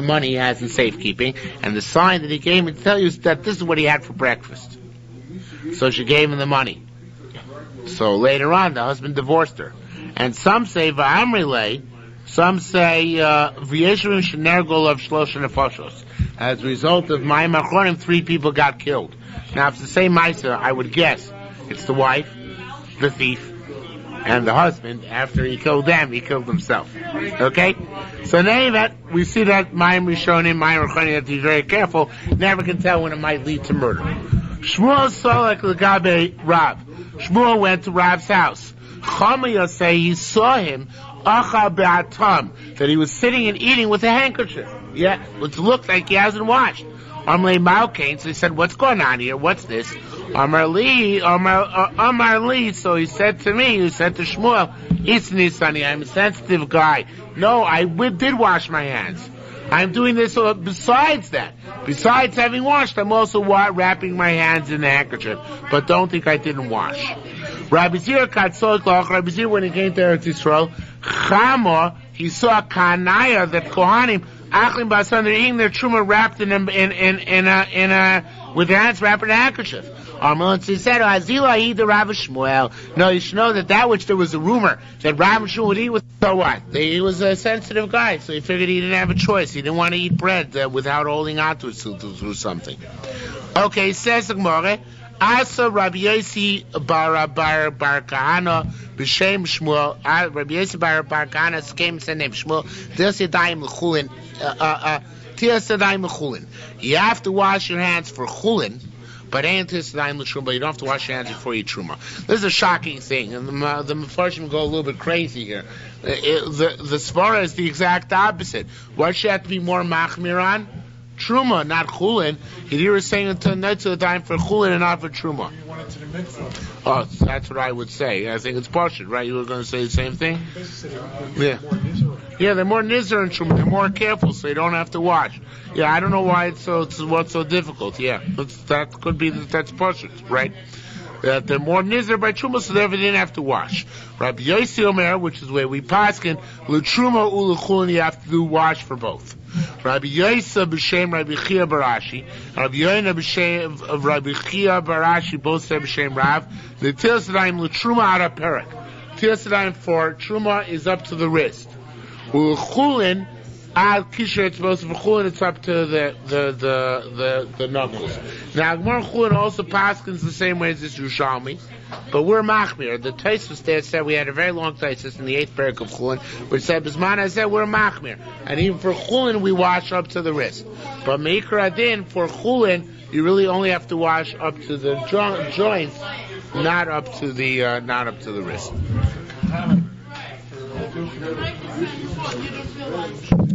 money he has in safekeeping, and the sign that he gave me to tell you is that this is what he had for breakfast. So she gave him the money. So later on, the husband divorced her. And some say, V'amrilei, some say, V'yeshuvim shenergol of shlosha nefashos. As a result of my machronim, 3 people got killed. Now, if it's the same Maisa, I would guess it's the wife, the thief, and the husband. After he killed them, he killed himself. Okay? So in any event, we see that Mayim Rishonim, Mayim Rechonim, have to be very careful. Never can tell when it might lead to murder. Shmuel Solek L'Gabe Rav. Shmuel went to Rav's house. Chama say he saw him Acha Be'atam, that he was sitting and eating with a handkerchief. Yeah, which looked like he hasn't washed. Amrei Malkain, so he said, what's going on here? What's this? Amar Li, so he said to me, he said to Shmuel, Isni Sani, I'm a sensitive guy. No, I did wash my hands. I'm doing this besides that. Besides having washed, I'm also wrapping my hands in the handkerchief. But don't think I didn't wash. Rabbi Zir when he came to Eretz Yisrael, Chama, he saw Kanaya, that Kohanim, Achlim Basan, they're eating their truma wrapped with their hands wrapped in a handkerchief. He said, Azila eat the Rav Shmuel. No, you should know that which there was a rumor that Rav Shmuel would eat with, so what? He was a sensitive guy, so he figured he didn't have a choice. He didn't want to eat bread without holding on to it through something. Okay, says the Gemara, Asa Rabbi Yossi bar Kahana b'shem Shmuel. Rabbi Yossi bar Kahana came and said name Shmuel. Tias yadayim l'chulin. You have to wash your hands for chulin, but ain't tias yadayim l'truma. But you don't have to wash your hands before you truma. This is a shocking thing, and the Mefarshim go a little bit crazy here. The Svara is the exact opposite. What should have to be more machmir on? Truma, not chulin. He was saying until the time for chulin and not for truma. You want it to the mikvah. Oh, that's what I would say. I think it's partial, right? You were going to say the same thing? Yeah. Yeah, they're more nizer and truma. They're more careful, so you don't have to wash. Yeah, I don't know why it's so difficult. Yeah, that could be that's partial, right? That they're more nizer by truma, so they didn't have to wash. Rabbi Yossi Omer, which is where we paskin, l'truma u'l'chulin, you have to do wash for both. Rabbi Yossi b'shem Rabbi Chia Barashi, Rabbi Yoina b'shem of Rabbi Chia Barashi, both said b'shem Rav. The tilas yadayim l'truma ara perek. Tilas yadayim for truma is up to the wrist. U'l'chulin al kisher, it's supposed to be chulin, it's up to the knuckles. Now Gemara chulin also paskins the same way as this Yerushalmi, but we're machmir. The Tosfos there said we had a very long Tosfos in the 8th parak of chulin, which said Bismana said we're machmir, and even for chulin we wash up to the wrist. But meikra adin for chulin you really only have to wash up to the joints, not up to the wrist.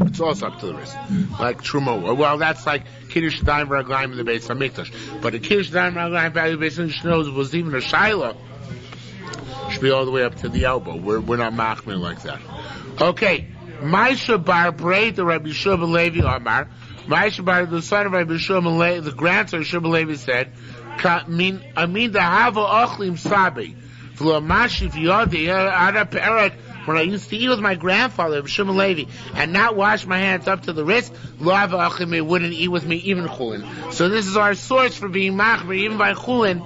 It's also up to the wrist, like truma. Well, that's like kiddush daim raglaim in the Beis Hamikdash. But the kiddush daim raglaim in the Beis Hamikdash knows was even a shaila should be all the way up to the elbow. We're not machmir like that. Okay, Maisha bar Brei, the Rabbi Shua Levi Amar. Maisha bar, the son of Rabbi Shua Levi, the grandson of Shua Levi said, "Amin the hava achlim sabi." When I used to eat with my grandfather, Shimon Levi, and not wash my hands up to the wrist, it wouldn't eat with me even chulin. So this is our source for being machmer, even by chulin,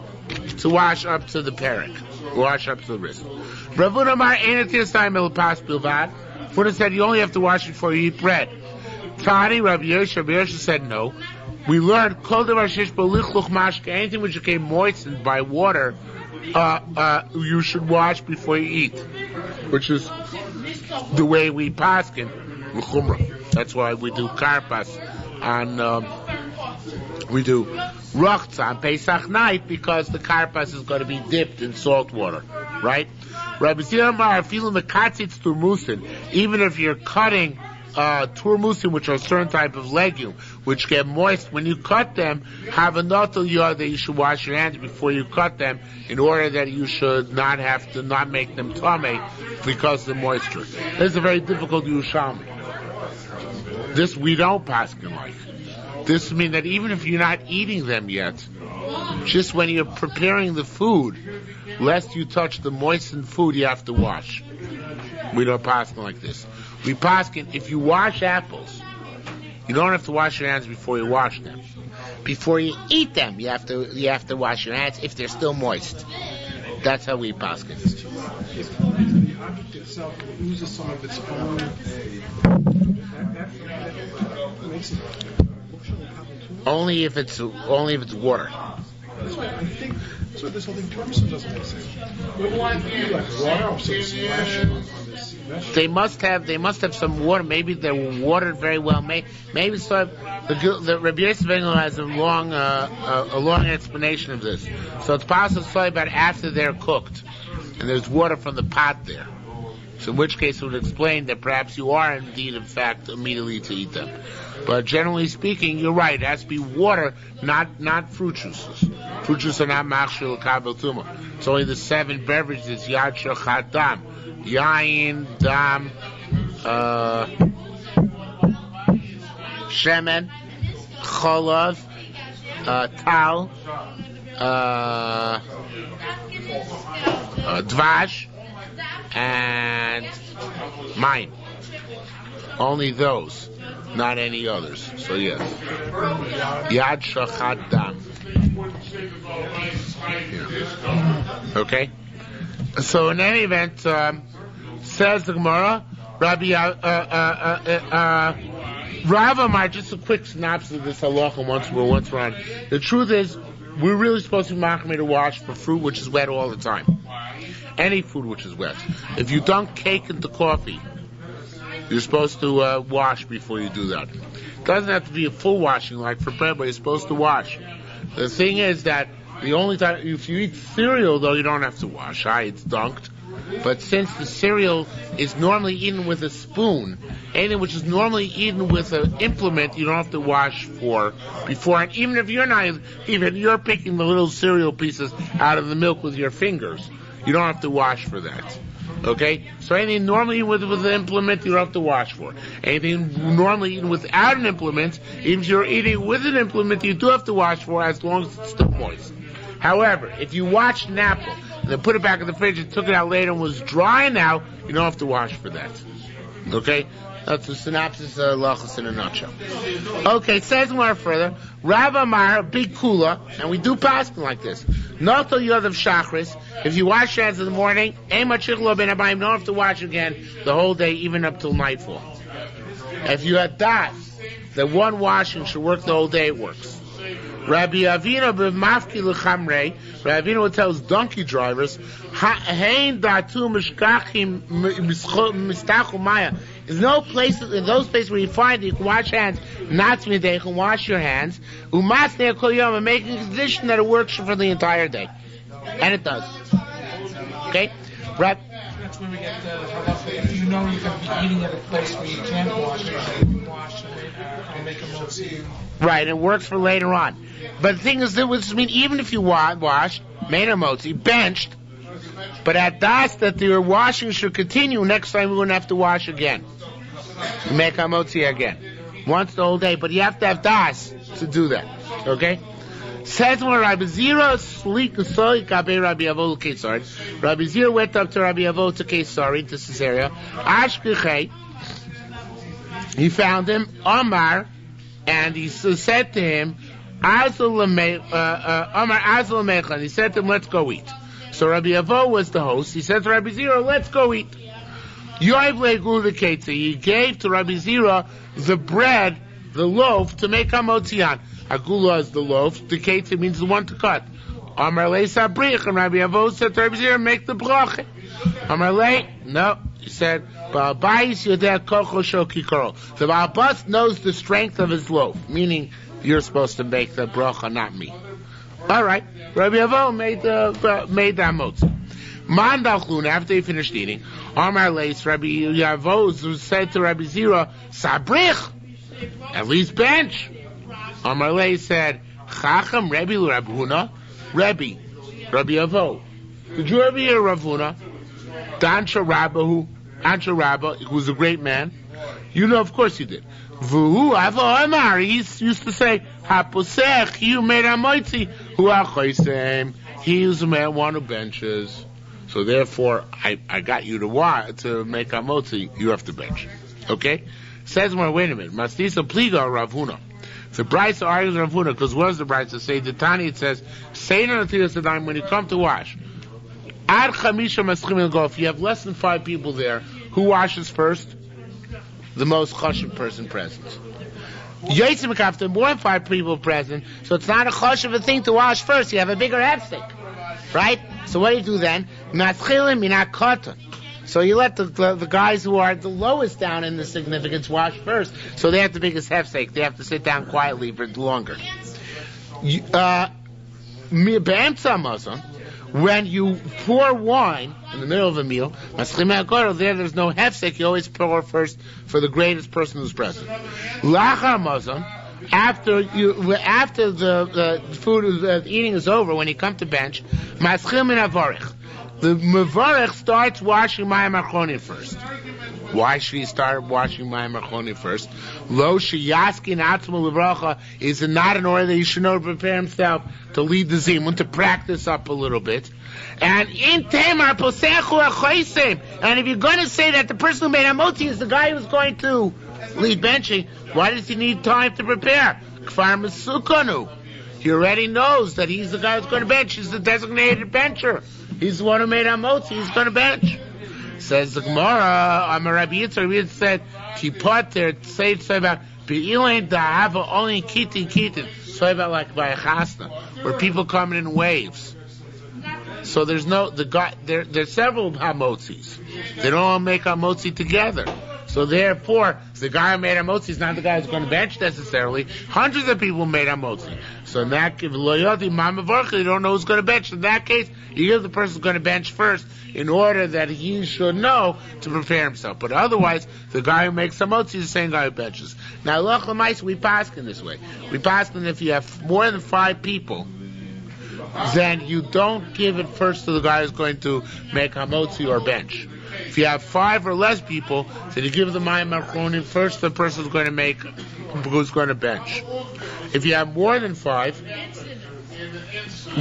to wash up to the perek, wash up to the wrist. Ravuna Amar Einatir Saim El Pas Bilvad. Buddha said you only have to wash before you eat bread. Tani, Rabbi Yerusha said no. We learned anything which became moistened by water, you should wash before you eat, which is the way we paskin l'chumra. That's why we do karpas on we do rachza on Pesach night, because the karpas is going to be dipped in salt water, right? Rabbi Zimar feeling the katzitz turmusin, even if you're cutting turmusin, which are a certain type of legume, which get moist, when you cut them, have a notel yod that you should wash your hands before you cut them, in order that you should not have to not make them tamei because of the moisture. This is a very difficult Yerushalmi. This we don't paskin like. This means that even if you're not eating them yet, just when you're preparing the food, lest you touch the moistened food, you have to wash. We don't paskin like this. We paskin, if you wash apples, you don't have to wash your hands before you wash them. Before you eat them, you have to wash your hands if they're still moist. That's how we paskin. If the object itself loses some of its own, that makes it only if it's water. I think so. This whole thing, Thompson doesn't make sense. Like water or some splash on this mesh. They must have some water. Maybe they're watered very well. Maybe so. The Rabbi Yosef has a long explanation of this. So it's possible to say about after they're cooked, and there's water from the pot there. So in which case it would explain that perhaps you are indeed, in fact, immediately to eat them. But generally speaking, you're right. It has to be water, not fruit juices. Fruit juices are not machshir l'kabel tuma. It's only the 7 beverages: yad shochat dam, yain, dam, shemen, cholav, tal, dvash, and mine. Only those, not any others. So yes, yad shochat dam. Okay. So in any event, says the Gemara, Rabbi Rav Amar. Just a quick synopsis of this halacha. Once we're on. The truth is, we're really supposed to be machmir to wash for fruit which is wet all the time. Any food which is wet. If you dunk cake into coffee, you're supposed to wash before you do that. It doesn't have to be a full washing like for bread, but you're supposed to wash. The thing is that the only time, if you eat cereal, though, you don't have to wash. It's dunked. But since the cereal is normally eaten with a spoon, anything which is normally eaten with an implement, you don't have to wash for before. And even if you're picking the little cereal pieces out of the milk with your fingers, you don't have to wash for that. Okay? So anything normally with an implement, you don't have to wash for. Anything normally eaten without an implement, even if you're eating with an implement, you do have to wash for as long as it's still moist. However, if you washed an apple and then put it back in the fridge and took it out later and was dry now, you don't have to wash for that. Okay? That's the synopsis of Lachos in a nutshell. Okay, says more further. Rav Amar, big kula, and we do paskin like this. Notel yod of shachris. If you wash your hands in the morning, you don't have to wash again the whole day, even up till nightfall. If you had das, that one washing should work the whole day, it works. Rabbi Avinu b'mafki l'chamrei. Rabbi Avinu tells donkey drivers, "Hein datu mishkachim mistachu maya." There's no place in those places where you find it, you can wash hands. Not to you can wash your hands. Umasnei kol yom, and make a condition that it works for the entire day, and it does. Okay, right? That's where we get the halacha. If you know you're going to be eating at a place where you can't wash, you can wash and make a motzi. Right, it works for later on. But the thing is, this mean even if you washed, made a motzi, benched, but at das that your washing should continue, next time we wouldn't have to wash again. Make a motzi again. Once the whole day, but you have to have das to do that. Okay? Says when Rabbi Zira sleek soy kabe Rabbi Avo Kesar. Rabbi Zira went up to Rabbi Avo to Kesari, to Caesarea. Ashkechei. He found him, Omar, and he said to him, Omar Azul Mechan. He said to him, let's go eat. So Rabbi Avo was the host. He said to Rabbi Zira, let's go eat. Yoiv le'gul v'ketzi. He gave to Rabbi Zira the bread, the loaf, to make hamotzian. Agula is the loaf. The ketzi means the one to cut. Amar le sabrich, and Rabbi Avo said to Rabbi Zira, make the bracha. Amar le, no. He said, the Ba'abas knows the strength of his loaf, meaning you're supposed to make the bracha, not me. All right. Rabbi Avo made the hamotzi. Mandalchun, after he finished eating, Amar Leis, Rabbi Avo said to Rabbi Zira, Sabrich, at least bench. Amar Leis said, Chacham Rebbe Rabbi Huna, Rebbe, Rabbi Avo. Did you ever hear Rav Huna? Ansha Rabba, who was a great man. You know, of course you did. Vuhu Avo Amar, he used to say, Haposech, you made a moitzi, hu achoisem. He is a man, one who benches. So therefore, I got you to make a motzi. You have to bench. Okay? Says more. Wait a minute. Mastisa pliga Rav Huna. The Brisa argues Rav Huna because what does the Brisa say? The Tani it says, "Say no to Sedam when you come to wash. Ad chamisha maschim go. If you have less than 5 people there, who washes first? The most chashuv person present. Yotzim kafta, more than 5 people present, so it's not a chashuv thing to wash first. You have a bigger hefsek, right? So what do you do then? So you let the guys who are the lowest down in the significance wash first, so they have the biggest hefsek. They have to sit down quietly for longer. When you pour wine in the middle of a meal, there's no hefsek. You always pour first for the greatest person who's present. After the food eating is over, when you come to bench, the mevarich starts washing mayim achronim first. Why should he start washing mayim achronim first? Lo sheyaskin atzmo levracha is not in order that he should know to prepare himself to lead the zimun, to practice up a little bit. And in temar posechu achoisem. And if you're going to say that the person who made hamotzi is the guy who's going to lead benching, why does he need time to prepare? Kfar mesukanu. He already knows that he's the guy who's going to bench. He's the designated bencher. He's the one who made hamotzi. He's going to bench. Says the Gemara, Rabbi Yitzchak said, "Tipot there say about be'ilain da'ava only kitin." So about like by a chasna, where people come in waves. So there's there's several hamotzis. They don't all make hamotzi together. So therefore, the guy who made hamotzi is not the guy who's going to bench necessarily. Hundreds of people made hamotzi. So in that case, you don't know who's going to bench. In that case, you give the person who's going to bench first in order that he should know to prepare himself. But otherwise, the guy who makes hamotzi is the same guy who benches. Now, loch l'mais, we paskin this way. We paskin if you have more than 5 people, then you don't give it first to the guy who's going to make hamotzi or bench. If you have 5 or less people, then you give the mayim achronim first to the person who's going to bench. If you have more than 5,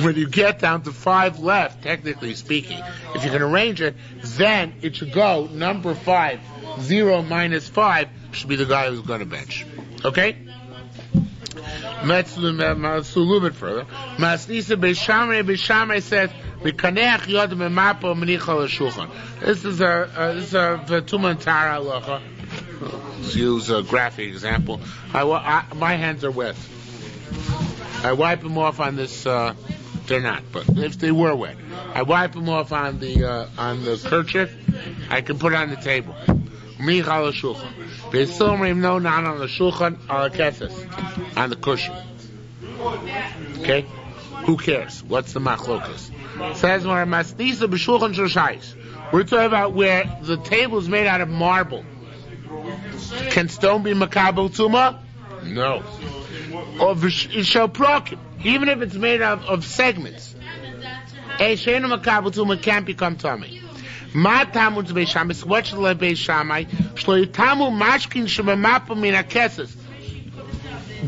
when you get down to 5 left, technically speaking, if you can arrange it, then it should go number 5. 0 minus 5 should be the guy who's going to bench. Okay? Let's a little bit further. Masnisa Beishamai says, this is a Tuman-Tara halacha. Let's use a graphic example. My hands are wet. I wipe them off on this. They're not, but if they were wet, I wipe them off on the kerchief. I can put it on the table. Michal shulchan. Beisomrim no, not on the shulchan, on the cushion. Okay, who cares? What's the machlokas? Says more masnisa b'shulchan shoshais. We're talking about where the table is made out of marble. Can stone be makabel tuma? No. Or shall prokim, even if it's made of segments. A sheinu makabel tuma can't become tummy. Ma tamu beis shammai. What should le beis shammai? Shlo yitamu mashkin shemamapu min hakeses.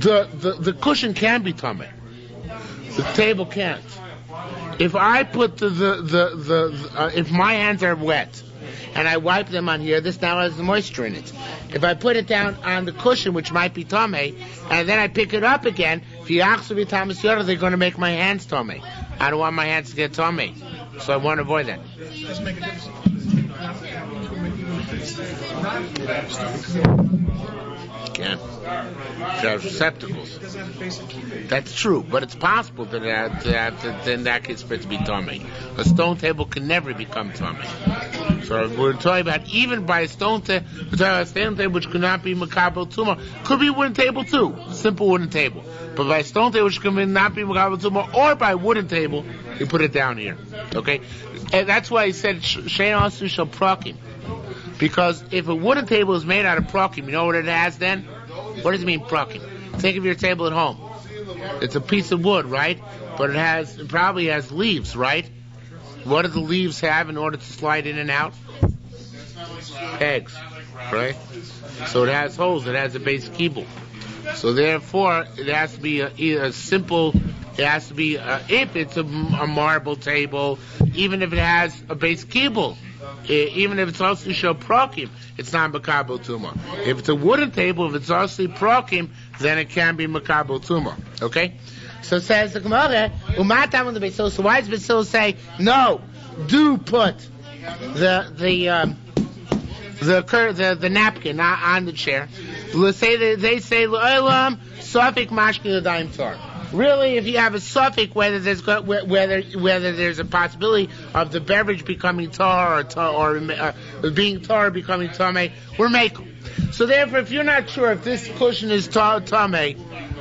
The cushion can be tummy. The table can't. If I put if my hands are wet and I wipe them on here, this now has the moisture in it. If I put it down on the cushion, which might be tamei, and then I pick it up again, they're going to make my hands tamei. I don't want my hands to get tamei, so I want to avoid that. Doesn't make a difference. Can't. You have receptacles. That's true, but it's possible that in that case for it to be tummy. A stone table can never become tummy. So we're talking about even by a stone table, which could not be makabel tuma, could be a wooden table too, simple wooden table. But by a stone table, which could not be makabel tuma, or by a wooden table, you put it down here. Okay, and that's why he said shein asu shel prakim. Because if a wooden table is made out of prakim, you know what it has then? What does it mean, prakim? Think of your table at home. It's a piece of wood, right? But it probably has leaves, right? What do the leaves have in order to slide in and out? Pegs, right? So it has holes. It has a base kibble. So therefore, it has to be a simple. It has to be if it's a marble table, even if it has a base kibble. Even if it's also show prakim, it's not makabel tuma. If it's a wooden table, if it's also prakim, then it can be makabel tuma. Okay? So says the Gemara, so why does Basil say no? Do put the napkin on the chair. They say l'olam safek mashkin l'daim tar. Really, if you have a suffix, whether there's a possibility of the beverage becoming tar or being tar becoming tamei, we're makel. So therefore, if you're not sure if this cushion is tamei,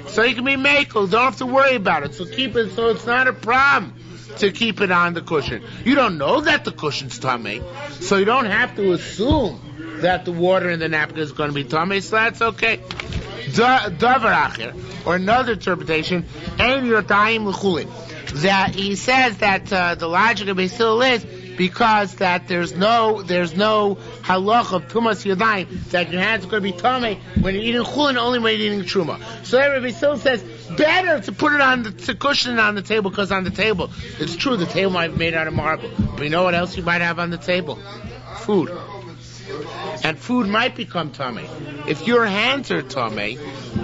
so you can be makel. Don't have to worry about it. So keep it. So it's not a problem to keep it on the cushion. You don't know that the cushion's tamei, so you don't have to assume that the water in the napkin is going to be tamei. So that's okay. Davar acher, or another interpretation, that he says that the logic of Basil is because that there's no halach of tumas yadayim, that your hands are going to be tamei when you're eating chulin, only when you're eating truma. So Rabbi Basil says better to put it on the cushion on the table, because on the table, it's true the table might be made out of marble, but you know what else you might have on the table? Food. And food might become tamei. If your hands are tamei,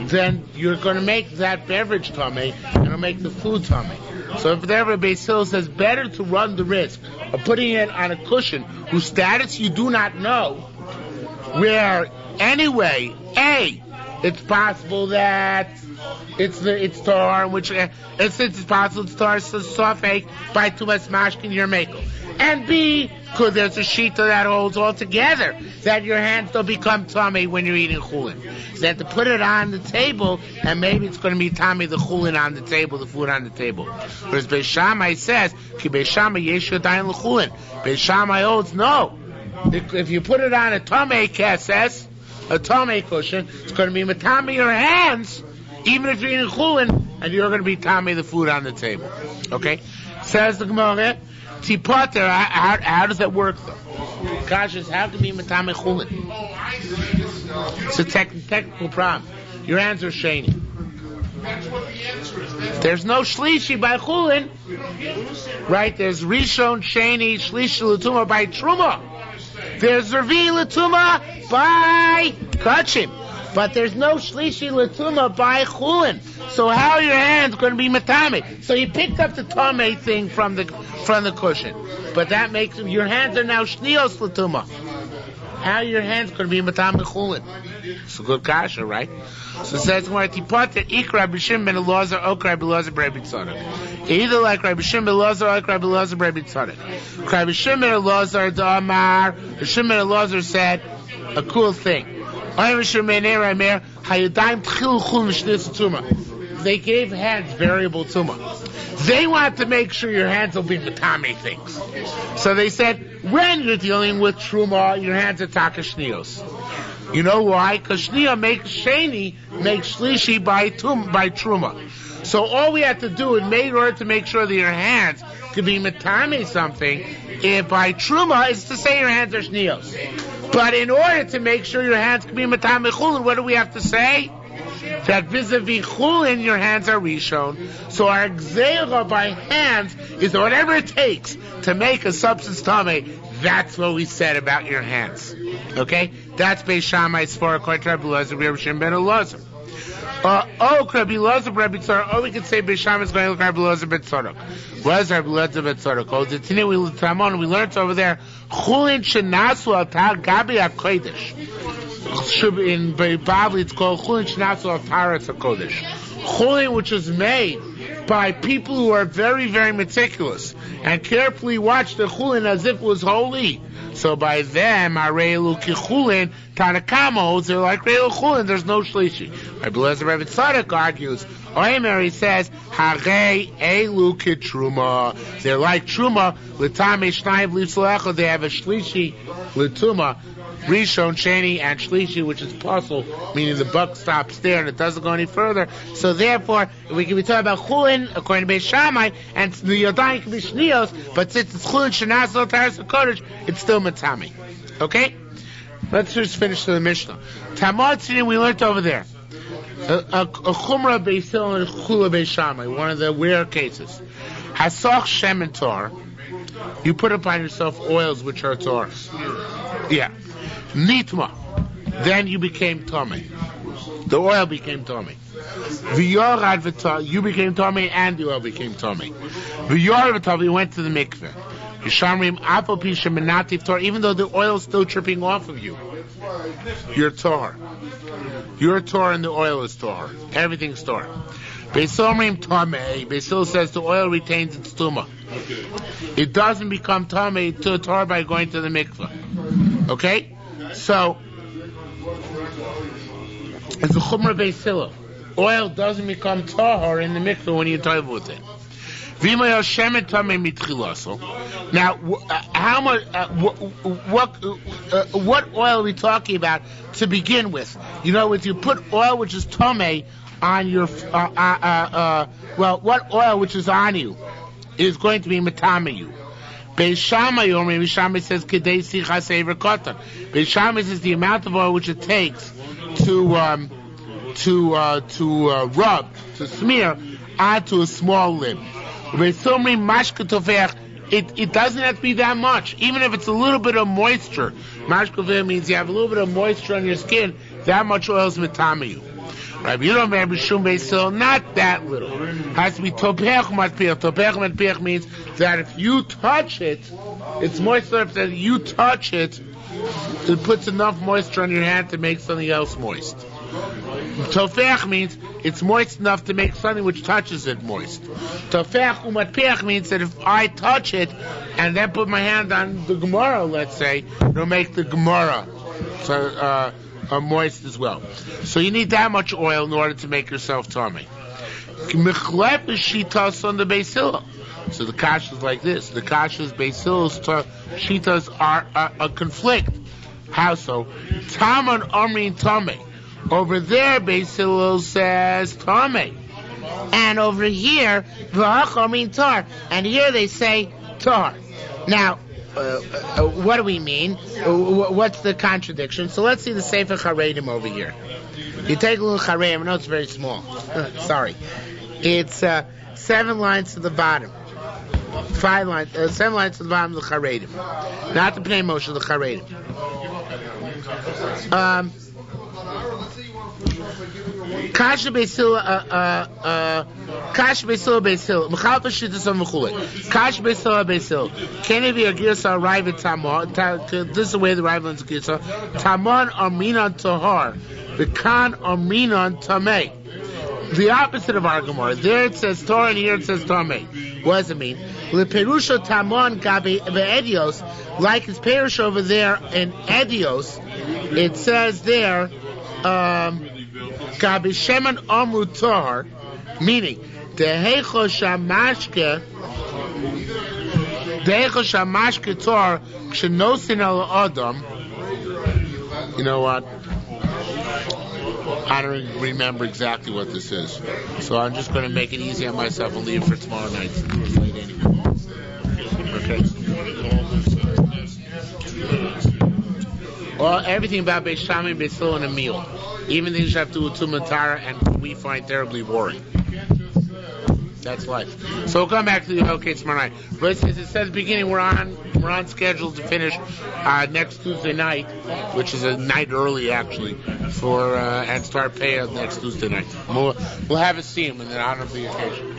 then you're going to make that beverage tamei, and it'll make the food tamei. So if Rabbi Basil says better to run the risk of putting it on a cushion whose status you do not know, where anyway, it's possible that it's tar, which it's possible it's tar safek by tumas mashkin your makel. And B, because there's a sheet that holds all together that your hands don't become tamei when you're eating chulin. So you have to put it on the table, and maybe it's going to be tamei the chulin on the table, the food on the table. Whereas Beis Shammai says, Ki Beis Shammai yesh yodayin l'chulin. Beis Shammai holds no. If you put it on a tamei keses, a tamei cushion, it's going to be tamei your hands, even if you're eating chulin, and you're going to be tamei the food on the table. Okay? Says the Gemara, Tipoter, how does that work though? Gosh, how can be matame chulin? It's a technical problem. Your hands are shiny. There's no shlishi by chulin, right? There's rishon sheni shlishi l'tuma by truma. There's revi l'tuma by kachim. But there's no shlishi l'tuma by chulin. So how are your hands going to be matame? So you picked up the tamei thing from the cushion, but that makes your hands are now shnios l'tuma. How are your hands going to be matame chulin? It's a good kasha, right? So it says when Tipoter ik Rabbi Shimon ben Elazar ok Rabbi Elazar Rabbi Tzadok. Either like Rabbi Shimon ben Elazar or like Rabbi Elazar Rabbi Tzadok. Rabbi Shimon ben Elazar Damar. Rabbi Shimon ben Elazar said a cool thing. They gave hands variable tuma. They want to make sure your hands will be matame things. So they said, when you're dealing with truma, your hands are takashnios. You know why? Because shnia makes sheni, makes shlishi by truma. So all we have to do in order to make sure that your hands could be matame something, if by truma, is to say your hands are shnios. But in order to make sure your hands can be matame chulin, what do we have to say? that vis-a-vis chulin, your hands are rishon. So our gzeira by hands is whatever it takes to make a substance tameh. That's what we said about your hands. Okay? That's Beis Shammai's for according to Rabbi Elazar, Rabbi Shimon ben Elazar. Rabbi Elazar, Rabbi Tzarek. Or we could say Beis Shammai is going to look at Rabbi Elazar ben Tzarek. What is Rabbi Elazar ben Tzarek? Oh, the Tini we learned over there. Chulin shenasu al tar gabi hakodesh. In Bavli it's called Chulin shenasu al taras hakodesh. Chulin which is made by people who are very, very meticulous and carefully watch the chulin as if it was holy. So by them, Arelu Kichulin, Tanakama holds they're like Reilu Chulin, there's no Shlishi. Rabbi Elazar Rabbi Tzadok argues, Oimer, he says, Hare Elu Kitruma. They're like Truma, L'tame Shnayim L'Yitzlecha, they have a Shlishi, L'tuma, Rishon, Sheni, and Shlishi, which is puzzle, meaning the buck stops there and it doesn't go any further. So therefore, we can be talking about Chulin, according to Beis Shammai, and the Yodayim can be Shnios, but since it's Chulin, Shenasel, Taras, HaKodesh, it's still Matami. Okay? Let's just finish the Mishnah. Tamatzini, we learned over there. A Chumrah Beis Hillel and Chula Beis Shammai, one of the rare cases. Hasach Shem and Tor, you put upon yourself oils which are Tor. Yeah. Nitma, then you became Tomei. The oil became Tomei. V'yorad v'tal, you became Tomei and the oil became Tomei. V'yorad v'tal, you went to the mikveh. Yishamrim apel pisha menativ tor, even though the oil is still dripping off of you. You're tor. You're tor and the oil is tor. Everything's tor. Beisomrim Tomei, Beisil says the oil retains its tuma. It doesn't become Tomei to tor by going to the mikveh. Okay? So, it's a chumrah Beis Hillel. Oil doesn't become tahor in the mikveh when you dive with it. Now, how much? What oil are we talking about to begin with? You know, if you put oil which is tomei on your, what oil which is on you is going to be matame you. Beis Shammai says Kedei Sicha Sever Kotan. Beis Shammai says the amount of oil which it takes to rub, to smear onto a small limb. It doesn't have to be that much. Even if it's a little bit of moisture. Mashkaveh means you have a little bit of moisture on your skin, that much oil is matame you. Right? But you don't remember Shum Beis Hillel, not that little. It has to be Topech Matpiach. Topech Matpiach means that if you touch it, it's moist enough that you touch it, it puts enough moisture on your hand to make something else moist. Tofech means it's moist enough to make something which touches it moist. Tofech umatpiach means that if I touch it and then put my hand on the Gemara, let's say, it'll make the Gemara moist as well. So you need that much oil in order to make yourself tummy. Mechlep is shitas on the Beis Hillel. So the kasha is like this. The kasha's Beis Hillel's shitas are a conflict. How so? Taman Omrin Tomei. Over there, Beis Hillel says Tomei. And over here, V'ach Omrin Tar. And here they say Tar. Now, what do we mean? What's the contradiction? So let's see the Sefer Charedim over here. You take a little Charedim, I know it's very small. Sorry. It's 7 lines to the bottom. 7 lines to the bottom of the Charedim. Not the Pnei Moshe, the Charedim. Kasha Beis Hillel, Kasha Beis Hillel, Beis Hillel. Mechalpa Shittas on Mechulei. Kasha Beis Hillel, Beis Hillel. Can it be a Girsa Rivet Tamon? This is the way the Rivet is Girsa. Tamon Aminan Tahar. The Kan Aminan Tamei. The opposite of our Gemara. There it says Torah and here it says Tamei. What does it mean? Leperusha Tamon Gabi Edios. Like his parish over there in Edios, it says there, Gabi Sheman Amru Tahar, meaning Dehecho Shamashke Tahar Kshenosin Al Adam. You know what? I don't remember exactly what this is, so I'm just going to make it easy on myself and leave it for tomorrow night. It's late anyway. Okay. Well, everything about Beis Shammai, Beis Hillel, and a meal. even things you have to do with Tumatara and we find terribly boring. That's life. So we'll come back to the okay tomorrow night. But as it said at the beginning, we're on schedule to finish next Tuesday night, which is a night early actually, for and start pay next Tuesday night. We'll have a steam in honor of the occasion.